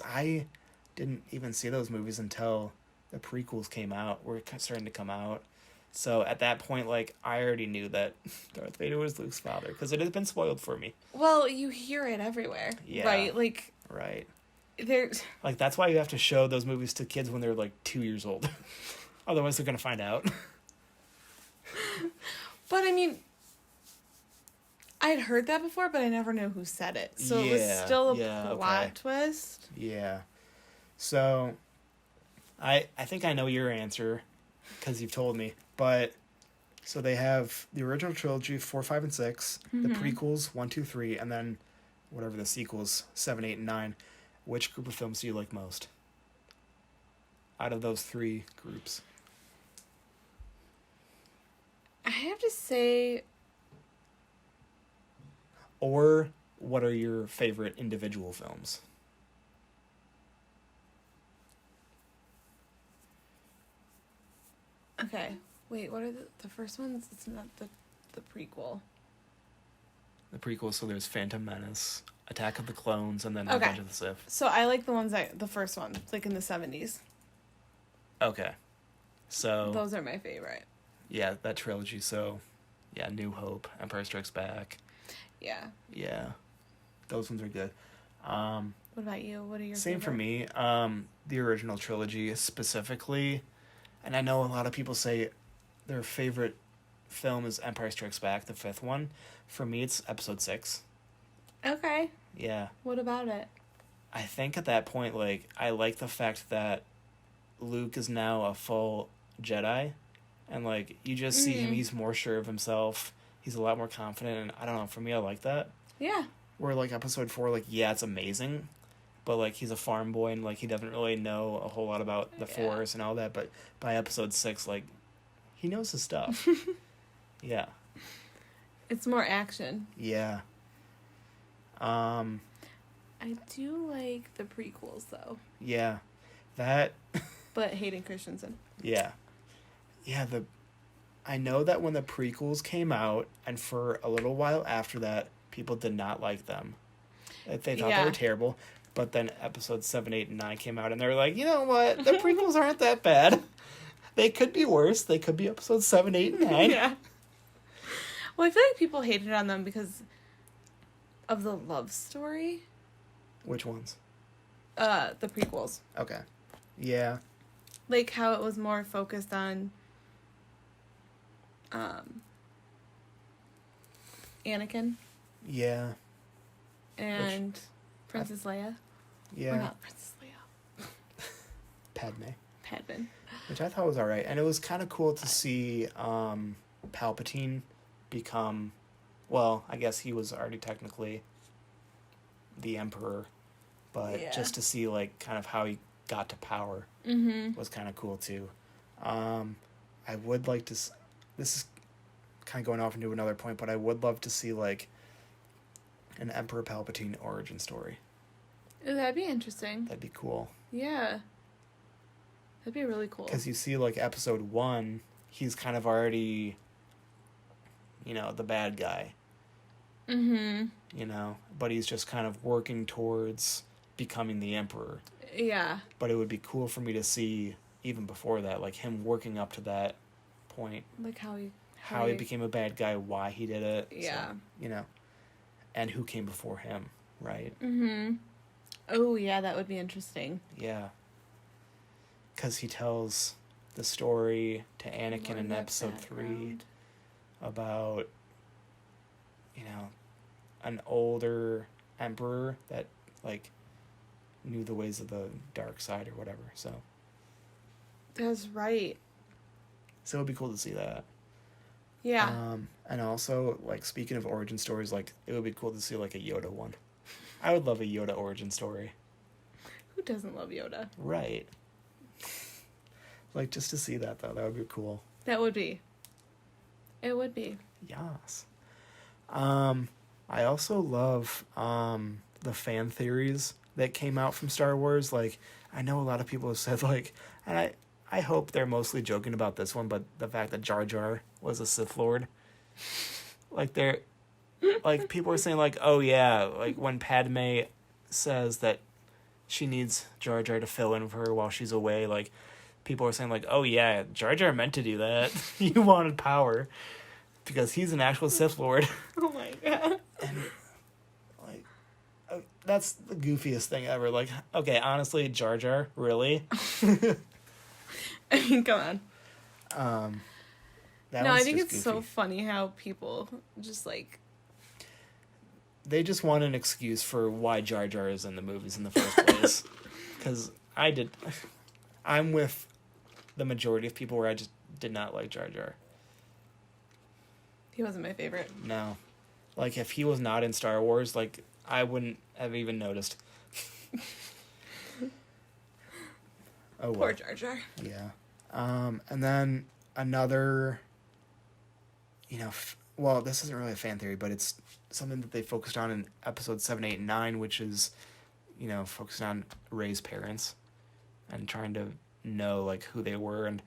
A: I didn't even see those movies until the prequels were starting to come out. So at that point, like, I already knew that Darth Vader was Luke's father because it had been spoiled for me.
B: Well, you hear it everywhere. Yeah. Right? Like...
A: Right.
B: There's...
A: Like, that's why you have to show those movies to kids when they're, like, 2 years old. Otherwise, they're going to find out.
B: But, I mean... I'd heard that before, but I never knew who said it. So it was still a plot twist.
A: Yeah. So, I think I know your answer, because you've told me. But, so they have the original trilogy, 4, 5, and 6. Mm-hmm. The prequels, 1, 2, 3. And then, whatever the sequels, 7, 8, and 9. Which group of films do you like most? Out of those 3 groups.
B: I have to say...
A: Or, what are your favorite individual films?
B: Okay. Wait, what are the first ones? It's not the prequel.
A: The prequel, so there's Phantom Menace, Attack of the Clones, and then Revenge of the Sith.
B: So I like the first one, like in the 70s.
A: Okay. So...
B: Those are my favorite.
A: Yeah, that trilogy, so... Yeah, New Hope, Empire Strikes Back...
B: Yeah.
A: Yeah. Those ones are good.
B: What about you? What are your
A: Same
B: favorite?
A: for me. The original trilogy specifically. And I know a lot of people say their favorite film is Empire Strikes Back, the 5th one. For me, it's episode 6.
B: Okay.
A: Yeah.
B: What about it?
A: I think at that point, like, I like the fact that Luke is now a full Jedi. And, like, you just see him, he's more sure of himself. He's a lot more confident. And I don't know, for me, I like that.
B: Yeah.
A: Where, like, episode 4, like, yeah, it's amazing. But, like, he's a farm boy and, like, he doesn't really know a whole lot about the Force and all that. But by episode 6, like, he knows his stuff. Yeah.
B: It's more action.
A: Yeah.
B: I do like the prequels, though.
A: Yeah. That...
B: But Hayden Christensen.
A: Yeah. Yeah, I know that when the prequels came out, and for a little while after that, people did not like them. They thought they were terrible. But then episodes 7, 8, and 9 came out, and they were like, you know what? The prequels aren't that bad. They could be worse. They could be episodes 7, 8, and 9.
B: Yeah. Well, I feel like people hated on them because of the love story.
A: Which ones?
B: The prequels.
A: Okay. Yeah.
B: Like how it was more focused on Anakin.
A: Yeah.
B: And Princess Leia.
A: Yeah.
B: Or not Princess Leia.
A: Padme.
B: Padme.
A: Which I thought was alright. And it was kind of cool to see Palpatine become... Well, I guess he was already technically the Emperor. But just to see, like, kind of how he got to power was kind of cool, too. I would like to... This is kind of going off into another point, but I would love to see, like, an Emperor Palpatine origin story.
B: Ooh, that'd be interesting.
A: That'd be cool.
B: Yeah. That'd be really cool.
A: Because you see, like, episode 1, he's kind of already, you know, the bad guy.
B: Mm-hmm.
A: You know? But he's just kind of working towards becoming the Emperor.
B: Yeah.
A: But it would be cool for me to see, even before that, like, him working up to that point.
B: Like how
A: he became a bad guy, why he did it.
B: Yeah.
A: So, you know. And who came before him, right?
B: Mm-hmm. Oh, yeah, that would be interesting.
A: Yeah. Because he tells the story to Anakin in episode 3 about, you know, an older emperor that, like, knew the ways of the dark side or whatever, so.
B: That's right.
A: So it would be cool to see that.
B: Yeah.
A: And also, like, speaking of origin stories, like, it would be cool to see, like, a Yoda one. I would love a Yoda origin story.
B: Who doesn't love Yoda?
A: Right. Like, just to see that, though, that would be cool.
B: That would be. It would be.
A: Yes. I also love the fan theories that came out from Star Wars. Like, I know a lot of people have said, like, and I hope they're mostly joking about this one, but the fact that Jar.R. was a Sith Lord. Like, like, people are saying, like, oh, yeah, like, when Padme says that she needs Jar.R. to fill in for her while she's away, like, people are saying, like, oh, yeah, Jar.R. meant to do that. He wanted power. Because he's an actual Sith Lord.
B: Oh, my God.
A: And, like, that's the goofiest thing ever. Like, okay, honestly, Jar.R., really?
B: I mean, come on. I think it's
A: goofy.
B: so funny how people just, like...
A: They just want an excuse for why Jar Jar is in the movies in the first place. Because I'm with the majority of people where I just did not like Jar Jar.
B: He wasn't my favorite.
A: No. Like, if he was not in Star Wars, like, I wouldn't have even noticed. Oh, well.
B: Poor Jar Jar.
A: Yeah. And then another, you know, well, this isn't really a fan theory, but it's something that they focused on in episodes 7, 8, and 9, which is, you know, focused on Rey's parents and trying to know, like, who they were, and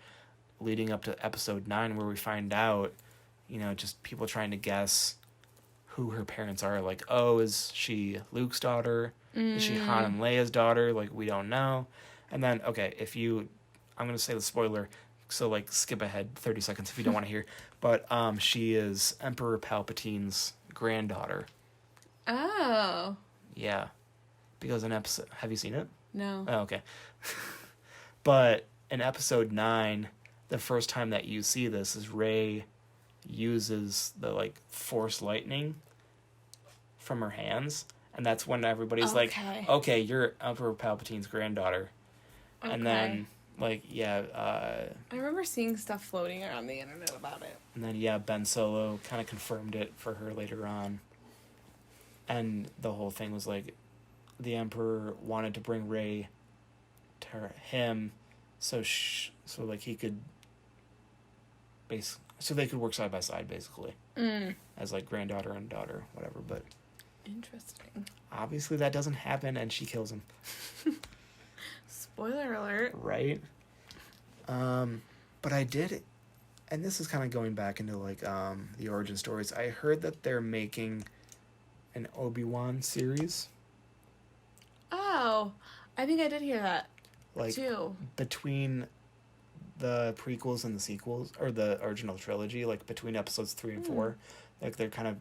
A: leading up to episode 9 where we find out, you know, just people trying to guess who her parents are. Like, oh, is she Luke's daughter? Is she Han and Leia's daughter? Like, we don't know. And then, okay, I'm going to say the spoiler, so, like, skip ahead 30 seconds if you don't want to hear. But she is Emperor Palpatine's granddaughter.
B: Oh.
A: Yeah. Because in episode... Have you seen it?
B: No.
A: Oh, okay. But in episode 9, the first time that you see this is Rey, uses the like force lightning from her hands, and that's when everybody's like, okay, you're Emperor Palpatine's granddaughter. Okay. And then like I
B: remember seeing stuff floating around the internet about it.
A: And then Ben Solo kind of confirmed it for her later on. And the whole thing was like the Emperor wanted to bring Rey to him so like he could so they could work side by side basically. As like granddaughter and daughter, whatever, but
B: interesting.
A: Obviously that doesn't happen and she kills him.
B: Spoiler alert.
A: Right? But I did, and this is kind of going back into like the origin stories. I heard that they're making an Obi-Wan series.
B: Oh, I think I did hear that.
A: Like
B: too.
A: Between the prequels and the sequels, or the original trilogy, like between episodes 3 and 4, like they're kind of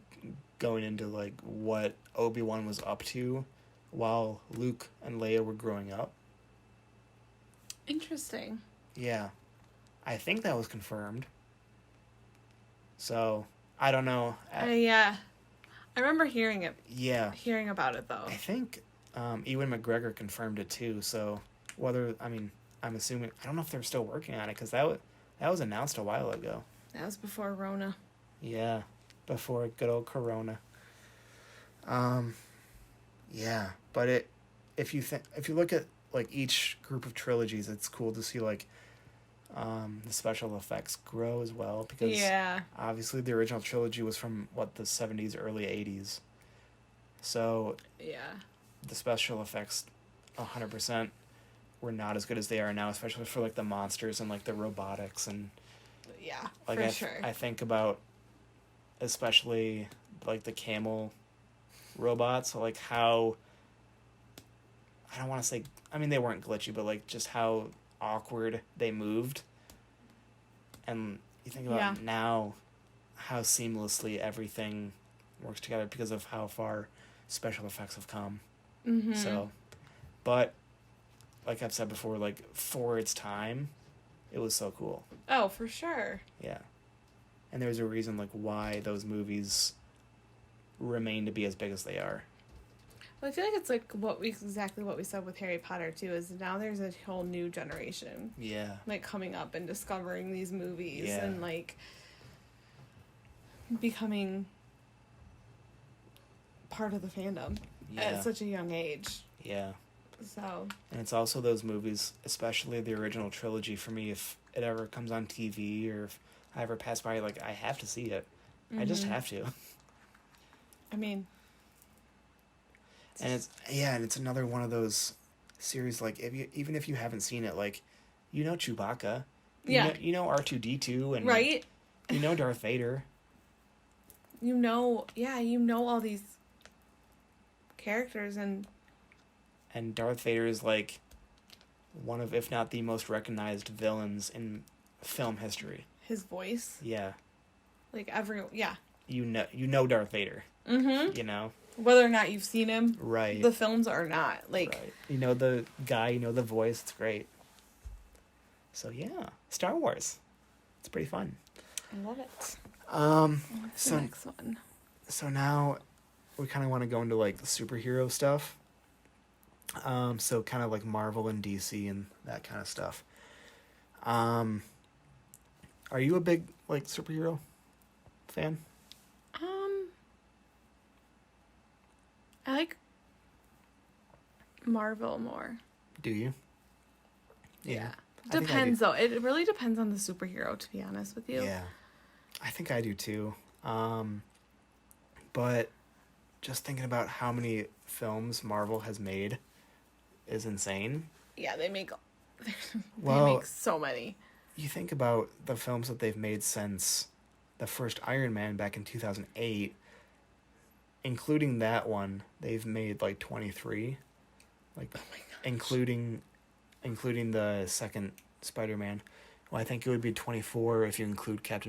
A: going into like what Obi-Wan was up to while Luke and Leia were growing up.
B: Interesting.
A: Yeah. I think that was confirmed. So, I don't know.
B: Yeah. I remember hearing it.
A: Yeah.
B: Hearing about it, though.
A: I think Ewan McGregor confirmed it, too. So, I'm assuming... I don't know if they're still working on it, because that was announced a while ago.
B: That was before Rona.
A: Yeah. Before good old Corona. Yeah. But if you look at, like, each group of trilogies, it's cool to see, like... the special effects grow as well, because obviously the original trilogy was from the 70s, early 80s. So the special effects 100% were not as good as they are now, especially for like the monsters and like the robotics and like I think about especially like the camel robots, like how I don't want to say, they weren't glitchy, but like just how awkward they moved. And you think about now how seamlessly everything works together because of how far special effects have come. So, but like I've said before, like for its time, it was so cool.
B: Oh, for sure.
A: Yeah. And there's a reason like why those movies remain to be as big as they are.
B: Well, I feel like it's like exactly what we said with Harry Potter too, is now there's a whole new generation.
A: Yeah.
B: Like coming up and discovering these movies and like becoming part of the fandom at such a young age.
A: Yeah.
B: So. And
A: it's also those movies, especially the original trilogy for me, if it ever comes on TV or if I ever pass by, like I have to see it. I just have to.
B: And
A: it's another one of those series, like even if you haven't seen it, like Chewbacca, you know R2-D2 and
B: right,
A: Darth Vader,
B: all these characters, and
A: Darth Vader is like one of, if not the most recognized villains in film history.
B: His voice, like Darth Vader, whether or not you've seen him,
A: right?
B: The films are not like
A: the guy, the voice. It's great. So Star Wars, it's pretty fun.
B: I love it.
A: What's
B: the next one?
A: So now we kind of want to go into like the superhero stuff. So kind of like Marvel and DC and that kind of stuff. Are you a big like superhero fan?
B: I like Marvel more.
A: Do you?
B: Yeah. Depends, though. It really depends on the superhero, to be honest with you.
A: Yeah. I think I do, too. But just thinking about how many films Marvel has made is insane.
B: Yeah, they make so many.
A: You think about the films that they've made since the first Iron Man back in 2008, including that one, they've made like 23, like including the second Spider-Man. Well, I think it would be 24 if you include Black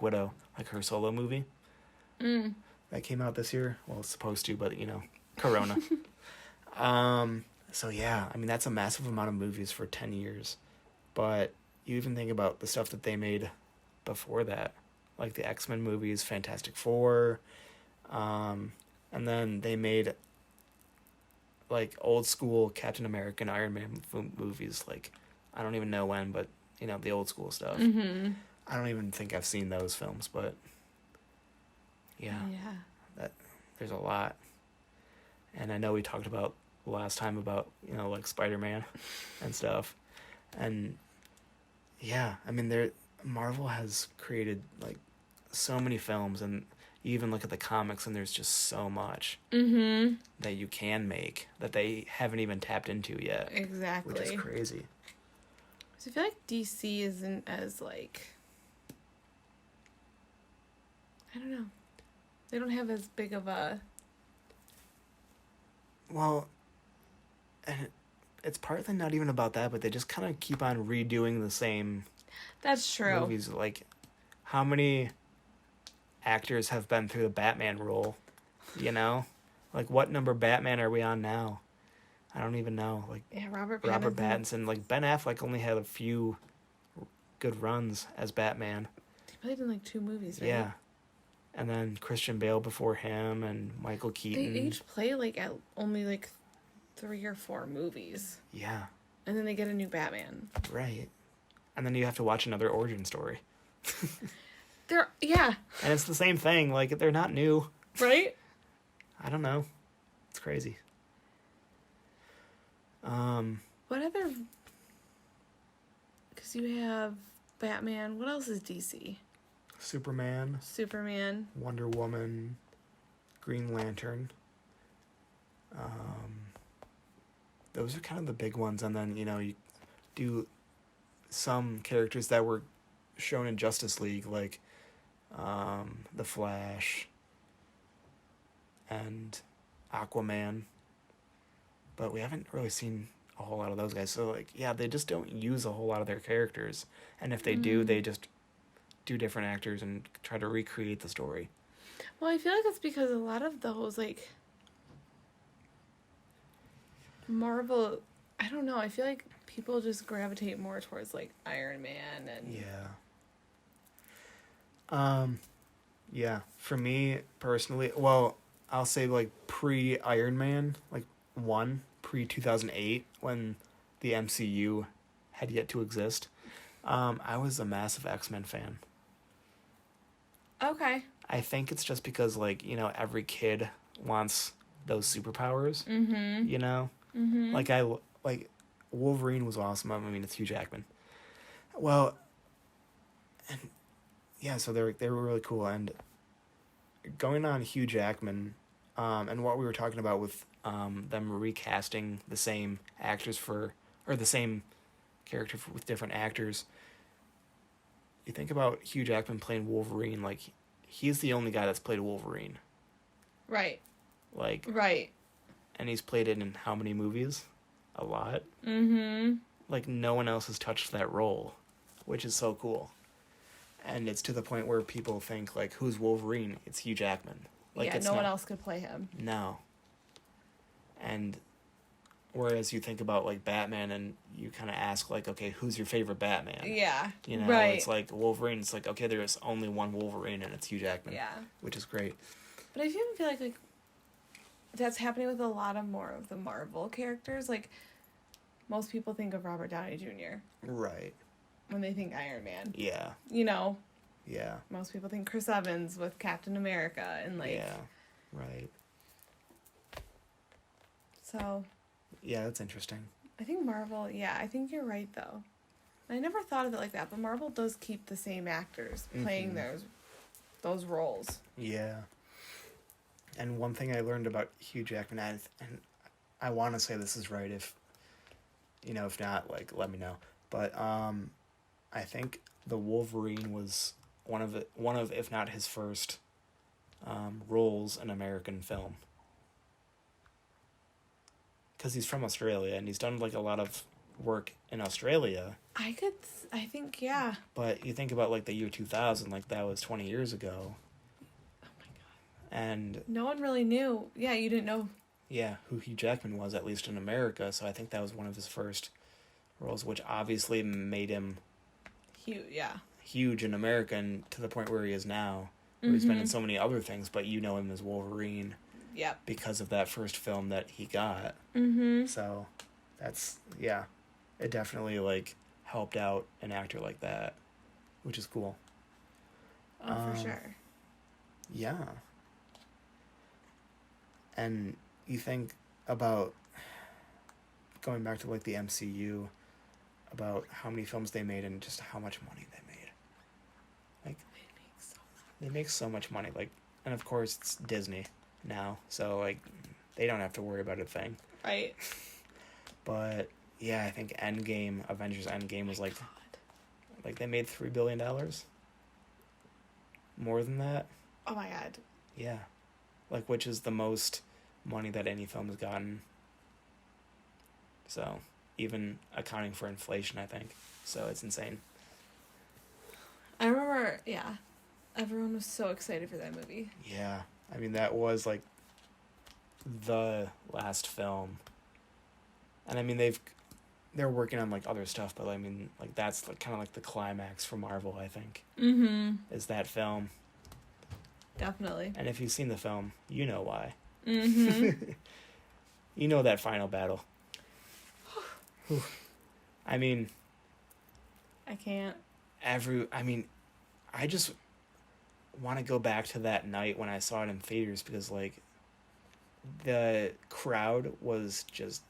A: Widow, like her solo movie. That came out this year. Well, it's supposed to, but Corona. So that's a massive amount of movies for 10 years. But you even think about the stuff that they made before that, like the X-Men movies, Fantastic Four, and then they made like old school Captain America and Iron Man movies. Like, I don't even know when, but the old school stuff.
B: Mm-hmm.
A: I don't even think I've seen those films, but yeah, there's a lot. And I know we talked about last time about like Spider-Man and stuff, and yeah, I mean Marvel has created like so many films, and you even look at the comics and there's just so much that you can make that they haven't even tapped into yet.
B: Exactly.
A: Which is crazy.
B: So I feel like DC isn't as like, I don't know, they don't have as big of a...
A: Well, and it's partly not even about that, but they just kind of keep on redoing the same...
B: That's true.
A: Movies. Like, how many actors have been through the Batman role? Like, what number Batman are we on now? I don't even know. Like,
B: yeah, Robert
A: Pattinson. Like, Ben Affleck only had a few good runs as Batman.
B: He played in like 2 movies, right?
A: Yeah. And then Christian Bale before him, and Michael Keaton.
B: They each play like at only like 3 or 4 movies.
A: Yeah.
B: And then they get a new Batman.
A: Right. And then you have to watch another origin story.
B: Yeah.
A: And it's the same thing. Like, they're not new.
B: Right?
A: I don't know. It's crazy.
B: What other... Because you have Batman. What else is DC?
A: Superman. Wonder Woman. Green Lantern. Those are kind of the big ones. And then, you do some characters that were shown in Justice League, like The Flash and Aquaman, but we haven't really seen a whole lot of those guys. So, like, yeah, they just don't use a whole lot of their characters, and if they do, they just do different actors and try to recreate the story.
B: Well, I feel like it's because a lot of those, like, Marvel, I don't know, I feel like people just gravitate more towards like Iron Man and...
A: Yeah, for me personally, well, I'll say like pre-Iron Man, like pre-2008, when the MCU had yet to exist. I was a massive X-Men fan.
B: Okay.
A: I think it's just because, like, every kid wants those superpowers. Like Wolverine was awesome. I mean, it's Hugh Jackman. Well, and yeah, so they were really cool. And going on Hugh Jackman, and what we were talking about with them recasting the same actors or the same character with different actors. You think about Hugh Jackman playing Wolverine, like, he's the only guy that's played Wolverine.
B: Right.
A: Like.
B: Right.
A: And he's played it in how many movies? A lot. Like, no one else has touched that role, which is so cool. And it's to the point where people think, like, who's Wolverine? It's Hugh Jackman. Like,
B: yeah, no one else could play him.
A: No. And whereas you think about, like, Batman, and you kind of ask, like, okay, who's your favorite Batman?
B: Yeah.
A: Right. It's like Wolverine. It's like, okay, there's only one Wolverine, and it's Hugh Jackman.
B: Yeah.
A: Which is great.
B: But I even feel like that's happening with a lot of more of the Marvel characters. Like, most people think of Robert Downey Jr.
A: Right.
B: When they think Iron Man.
A: Yeah. Yeah.
B: Most people think Chris Evans with Captain America and, like...
A: Yeah. Right.
B: So...
A: Yeah, that's interesting.
B: I think Marvel... Yeah, I think you're right, though. I never thought of it like that, but Marvel does keep the same actors playing those roles.
A: Yeah. And one thing I learned about Hugh Jackman, and I want to say this is right, if not, like, let me know. But I think the Wolverine was one of, if not his first roles in American film. Because he's from Australia, and he's done, like, a lot of work in Australia.
B: I think, yeah.
A: But you think about, like, the year 2000, like, that was 20 years ago.
B: Oh my god.
A: And...
B: no one really knew. Yeah, you didn't know.
A: Yeah, who Hugh Jackman was, at least in America, so I think that was one of his first roles, which obviously made him... huge in America and to the point where he is now. Where he's been in so many other things, but you know him as Wolverine.
B: Yep.
A: Because of that first film that he got. So that's, yeah, it definitely, like, helped out an actor like that, which is cool.
B: Oh, for sure.
A: Yeah. And you think about, going back to, like, the MCU, about how many films they made and just how much money they made. Like, they make so much money. Like, and of course it's Disney now, so, like, they don't have to worry about a thing.
B: Right.
A: But yeah, I think Avengers Endgame was like they made $3 billion. More than that.
B: Oh my god.
A: Yeah, like, which is the most money that any film has gotten. So even accounting for inflation, I think. So it's insane.
B: I remember, yeah, everyone was so excited for that movie.
A: Yeah, I mean, that was, like, the last film. And I mean, they're working on, like, other stuff, but I mean, like, that's, like, kind of like the climax for Marvel, I think. Is that film.
B: Definitely.
A: And if you've seen the film, you know why.
B: You
A: know that final battle. I mean,
B: I can't.
A: I just want to go back to that night when I saw it in theaters, because, like, the crowd was just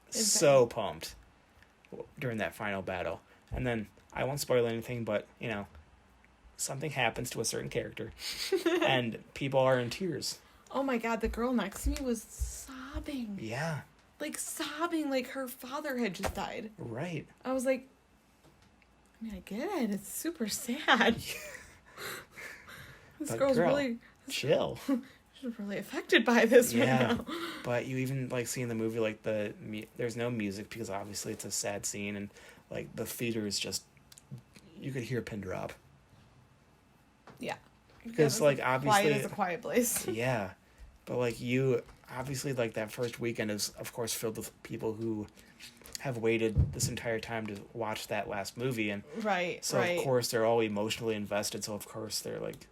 A: so pumped during that final battle. And then, I won't spoil anything, but, you know, something happens to a certain character, and people are in tears.
B: Oh my god, the girl next to me was sobbing.
A: Yeah.
B: Like, sobbing like her father had just died.
A: Right.
B: I was like, I mean, I get it. It's super sad. This girl's really...
A: chill.
B: She's really affected by this right now.
A: But you even, like, see in the movie, like, there's no music because obviously it's a sad scene, and, like, the theater is just... You could hear a pin drop.
B: Yeah.
A: Because, like, obviously...
B: Quiet as a quiet place.
A: Yeah. But, like, obviously, like, that first weekend is, of course, filled with people who have waited this entire time to watch that last movie. And so, of course, they're all emotionally invested. So, of course, they're, like,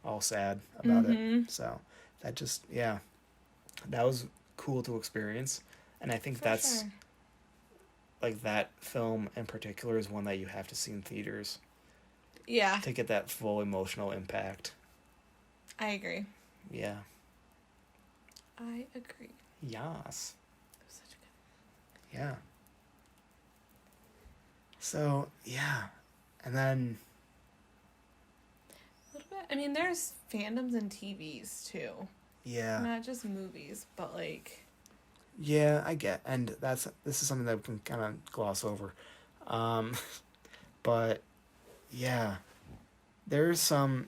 A: all sad about it. So, that just, yeah. That was cool to experience. And I think like, that film in particular is one that you have to see in theaters.
B: Yeah.
A: To get that full emotional impact.
B: I agree.
A: Yeah.
B: I agree.
A: Yes.
B: That was such a good...
A: Yeah. So, yeah. And then...
B: A little bit. I mean, there's fandoms and TVs, too.
A: Yeah.
B: Not just movies, but, like...
A: Yeah, I get. And this is something that we can kind of gloss over. But, yeah. There's some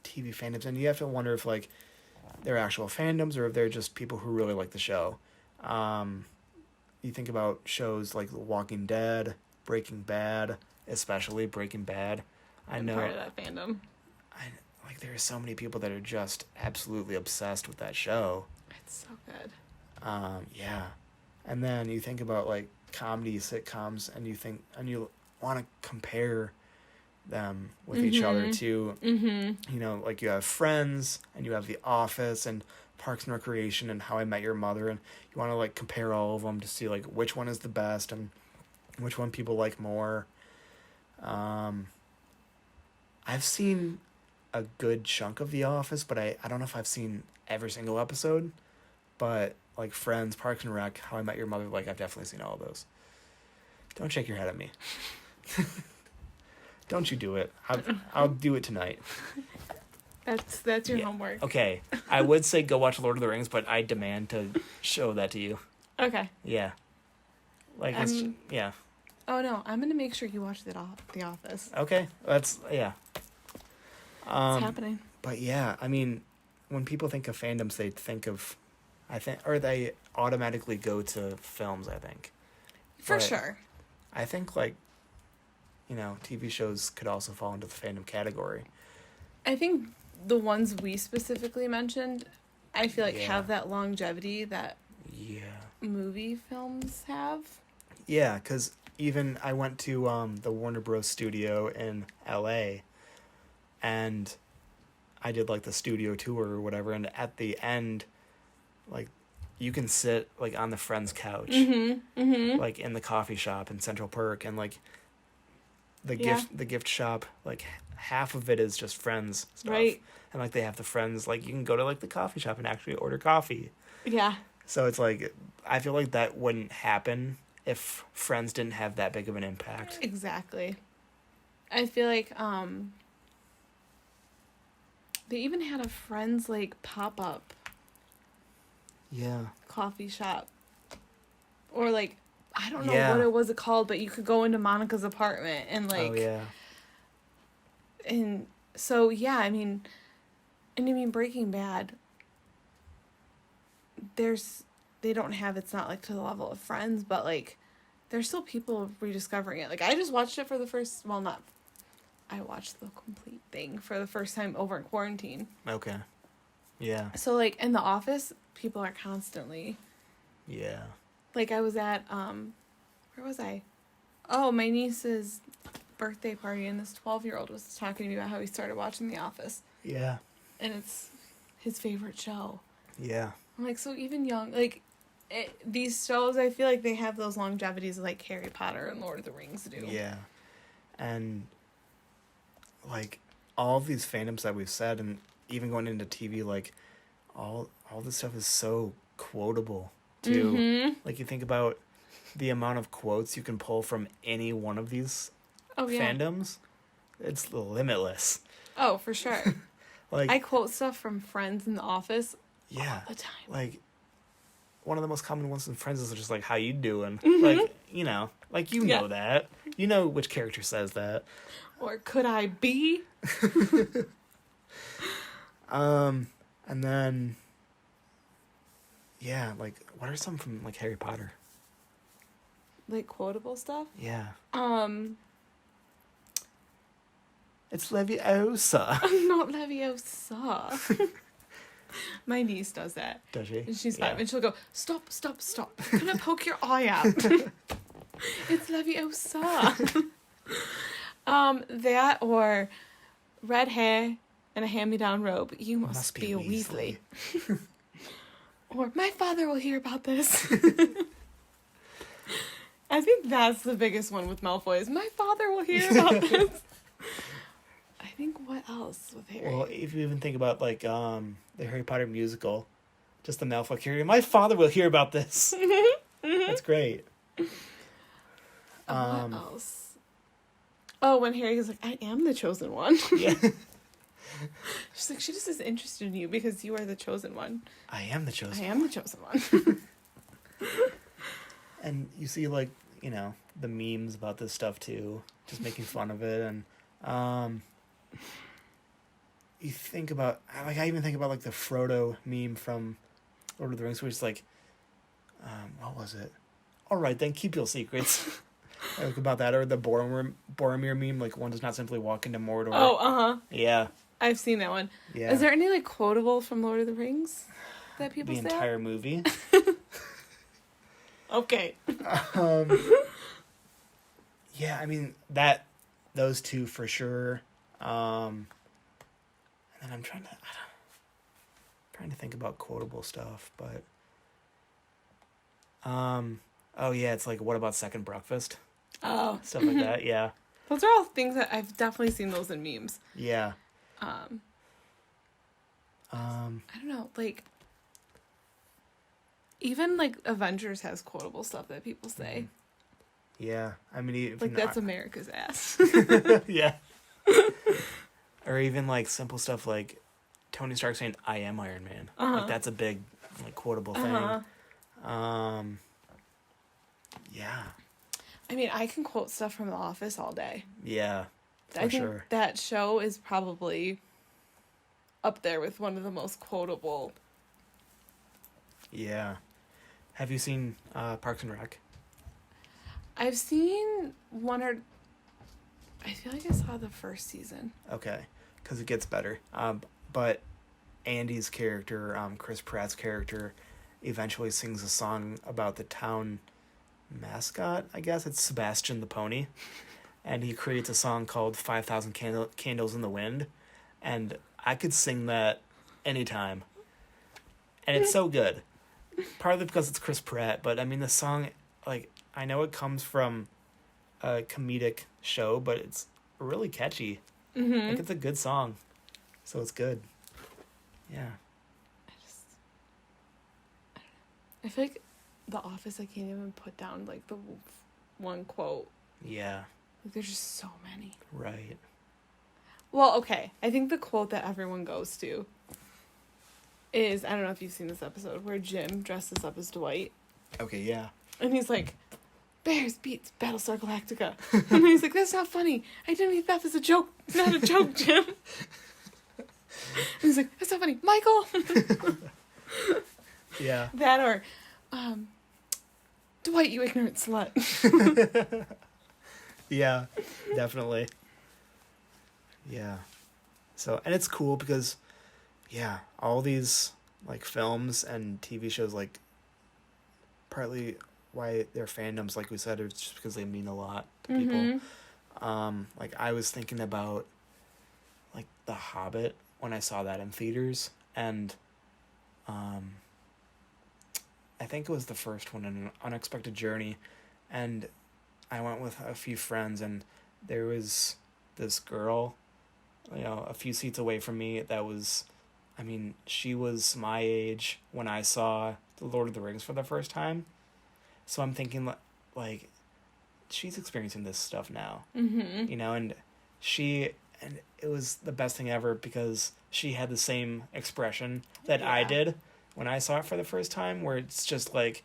A: TV fandoms, and you have to wonder if, like, they're actual fandoms or if they're just people who really like the show. You think about shows like The Walking Dead, Breaking Bad, especially Breaking Bad.
B: I'm part of that fandom.
A: There are so many people that are just absolutely obsessed with that show.
B: It's so good.
A: Yeah. And then you think about, like, comedy sitcoms, and you want to compare them with each other too. You know, like, you have Friends, and you have The Office, and Parks and Recreation, and How I Met Your Mother, and you want to, like, compare all of them to see, like, which one is the best and which one people like more. I've seen a good chunk of The Office, but I don't know if I've seen every single episode. But, like, Friends, Parks and Rec, How I Met Your Mother, like, I've definitely seen all of those. Don't shake your head at me. Don't you do it. I'll do it tonight.
B: That's your homework.
A: Okay. I would say go watch Lord of the Rings, but I demand to show that to you.
B: Okay.
A: Yeah. Like, yeah.
B: Oh, no. I'm going to make sure you watch The Office.
A: Okay. Yeah.
B: It's happening.
A: But, yeah, I mean, when people think of fandoms, they think of, or they automatically go to films, I think.
B: For sure.
A: I think, like, you know, TV shows could also fall into the fandom category.
B: I think the ones we specifically mentioned, I feel like have that longevity that movie films have.
A: Yeah, because even I went to the Warner Bros. Studio in LA, and I did like the studio tour or whatever, and at the end, like, you can sit like on the Friends couch, like in the coffee shop in Central Park, and like the gift shop, like half of it is just Friends stuff,
B: right?
A: And like they have the Friends, like you can go to like the coffee shop and actually order coffee.
B: Yeah.
A: So it's like, I feel like that wouldn't happen if Friends didn't have that big of an impact.
B: Exactly. I feel like they even had a Friends like pop up.
A: Yeah.
B: Coffee shop. Or like, I don't know what it was called, but you could go into Monica's apartment and like.
A: Oh yeah.
B: And so yeah, I mean Breaking Bad. They don't have, it's not like to the level of Friends, but like there's still people rediscovering it. Like I just watched it for the first, I watched the complete thing for the first time over in quarantine.
A: Okay. Yeah.
B: So like in the office, people are constantly.
A: Yeah.
B: Like I was at where was I? Oh, my niece's birthday party, and this 12-year-old was talking to me about how he started watching The Office.
A: Yeah.
B: And it's his favorite show.
A: Yeah.
B: I'm like, so even young, like, these shows, I feel like they have those longevities like Harry Potter and Lord of the Rings do.
A: Yeah. And, like, all of these fandoms that we've said, and even going into TV, like, all this stuff is so quotable, too.
B: Mm-hmm.
A: Like, you think about the amount of quotes you can pull from any one of these fandoms. It's limitless.
B: Oh, for sure.
A: Like,
B: I quote stuff from Friends in The Office all the time.
A: Like, one of the most common ones in Friends is just like, how you doing?
B: Mm-hmm.
A: Like, you know, like, you know that. You know which character says that.
B: Or could I be?
A: And then, yeah, like, what are some from, like, Harry Potter?
B: Like, quotable stuff?
A: Yeah. It's Leviosa.
B: Not Leviosa. My niece does that.
A: Does she?
B: And she's 5, and she'll go, stop. I'm gonna poke your eye out. It's Leviosa. That or red hair and a hand-me-down robe. You must be a Weasley. Or my father will hear about this. I think that's the biggest one with Malfoy is my father will hear about this. I think what else with Harry?
A: Well, if you even think about like the Harry Potter musical, just the Malfoy character, my father will hear about this. That's great.
B: What else? Oh, when Harry's like, I am the chosen one.
A: Yeah.
B: She's like, she just is interested in you because you are the chosen one.
A: I am the chosen
B: one. I am the chosen one.
A: And you see, like, you know, the memes about this stuff too, just making fun of it, and you think about, like, I even think about like the Frodo meme from Lord of the Rings, where it's like, what was it? All right, then keep your secrets. Like about that, or the Boromir meme, like one does not simply walk into Mordor.
B: Oh,
A: Yeah.
B: I've seen that one.
A: Yeah.
B: Is there any like quotable from Lord of the Rings that people say?
A: The entire movie.
B: Okay.
A: Yeah, I mean those two for sure. And then I'm trying to think about quotable stuff, but oh yeah, it's like, what about Second Breakfast?
B: Oh,
A: stuff like that. Yeah.
B: Those are all things that I've definitely seen those in memes.
A: Yeah.
B: I don't know, like, even like Avengers has quotable stuff that people say.
A: Yeah, I mean,
B: like that's America's ass.
A: Yeah. Or even like simple stuff like Tony Stark saying, "I am Iron Man." Like that's a big, like, quotable thing. Yeah.
B: I mean, I can quote stuff from The Office all day.
A: Yeah,
B: I think that show is probably up there with one of the most quotable.
A: Yeah. Have you seen Parks and Rec?
B: I've seen one or... I feel like I saw the first season.
A: Okay, because it gets better. But Andy's character, Chris Pratt's character, eventually sings a song about the town mascot, I guess. It's Sebastian the pony. And he creates a song called 5,000 Candles in the Wind. And I could sing that anytime. And it's so good. Partly because it's Chris Pratt, but I mean, the song, like, I know it comes from a comedic show, but it's really catchy.
B: Mm-hmm.
A: Like, it's a good song. So it's good. Yeah.
B: I feel like The Office, I can't even put down, like, the one quote.
A: Yeah.
B: Like, there's just so many.
A: Right.
B: Well, okay. I think the quote that everyone goes to is, I don't know if you've seen this episode, where Jim dresses up as Dwight.
A: Okay, yeah.
B: And he's like, Bears beats Battlestar Galactica. And he's like, that's not funny. Identity theft is a joke. It's not a joke, Jim. And he's like, that's not funny. Michael!
A: Yeah.
B: That or, Dwight, you ignorant slut.
A: Yeah, definitely. Yeah. So, and it's cool because, yeah, all these, like, films and TV shows, like, partly why they're fandoms, like we said, is just because they mean a lot to people. Like, I was thinking about, like, The Hobbit when I saw that in theaters, and, I think it was the first one, An Unexpected Journey, and I went with a few friends, and there was this girl, you know, a few seats away from me that was, I mean, she was my age when I saw The Lord of the Rings for the first time. So I'm thinking, like, she's experiencing this stuff now, you know, and it was the best thing ever because she had the same expression that I did when I saw it for the first time, where it's just, like,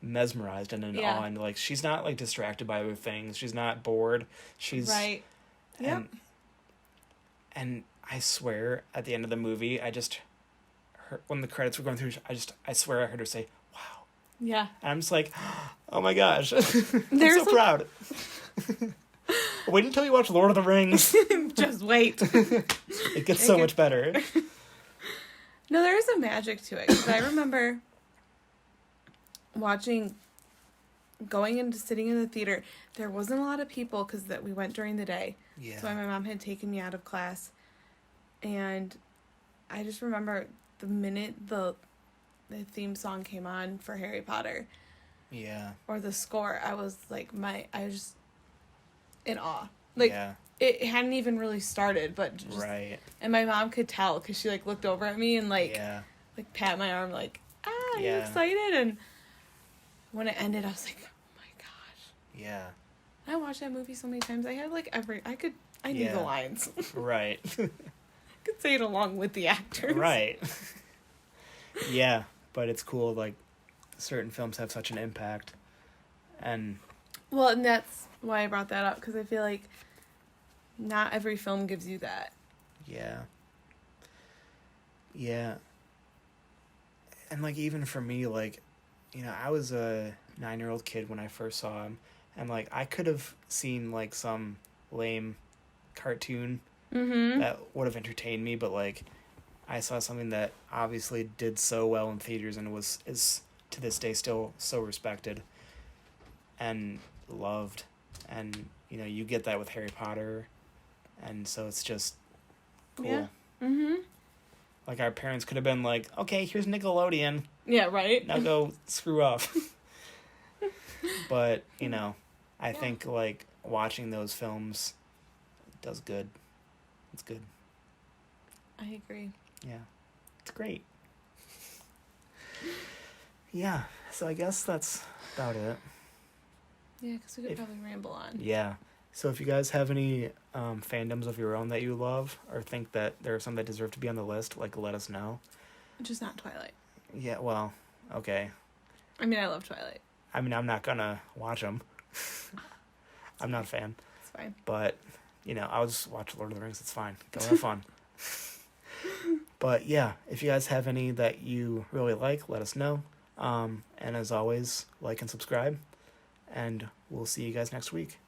A: mesmerized and in awe, and, like, she's not, like, distracted by other things. She's not bored. She's...
B: Right. Yep.
A: And I swear, at the end of the movie, I just heard, when the credits were going through, I swear I heard her say, wow.
B: Yeah.
A: And I'm just like, oh my gosh. I'm so proud. Wait until you watch Lord of the Rings.
B: Just wait.
A: It gets so much better.
B: No, there is a magic to it. 'Cause I remember going into sitting in the theater. There wasn't a lot of people because that we went during the day.
A: Yeah.
B: So my mom had taken me out of class. And I just remember the minute the theme song came on for Harry Potter.
A: Yeah.
B: Or the score, I was like, I was just in awe. Like,
A: yeah.
B: It hadn't even really started, but just...
A: Right.
B: And my mom could tell, because she, like, looked over at me and, like, like, pat my arm, like, are you excited? And when it ended, I was like, oh my gosh.
A: Yeah.
B: I watched that movie so many times. I had, like, I knew the lines.
A: Right.
B: I could say it along with the actors.
A: Right. Yeah, but it's cool, like, certain films have such an impact. And...
B: Well, and that's why I brought that up, because I feel like not every film gives you that.
A: Yeah. Yeah. And, like, even for me, like, you know, I was a 9-year-old kid when I first saw him, and, like, I could have seen, like, some lame cartoon that would have entertained me, but, like, I saw something that obviously did so well in theaters and is to this day still so respected and loved. And, you know, you get that with Harry Potter, and so it's just cool.
B: Yeah.
A: Like, our parents could have been like, okay, here's Nickelodeon.
B: Yeah, right?
A: Now go screw off. But, you know, I think, like, watching those films does good. It's good.
B: I agree.
A: Yeah. It's great. Yeah. So I guess that's about it.
B: Yeah, because we could probably ramble on.
A: Yeah. So if you guys have any fandoms of your own that you love or think that there are some that deserve to be on the list, like, let us know.
B: Just not Twilight.
A: Yeah, well, okay.
B: I mean, I love Twilight.
A: I mean, I'm not gonna watch them. I'm not a fan.
B: It's fine.
A: But, you know, I'll just watch Lord of the Rings. It's fine. Go have fun. But, yeah, if you guys have any that you really like, let us know. And as always, like and subscribe. And we'll see you guys next week.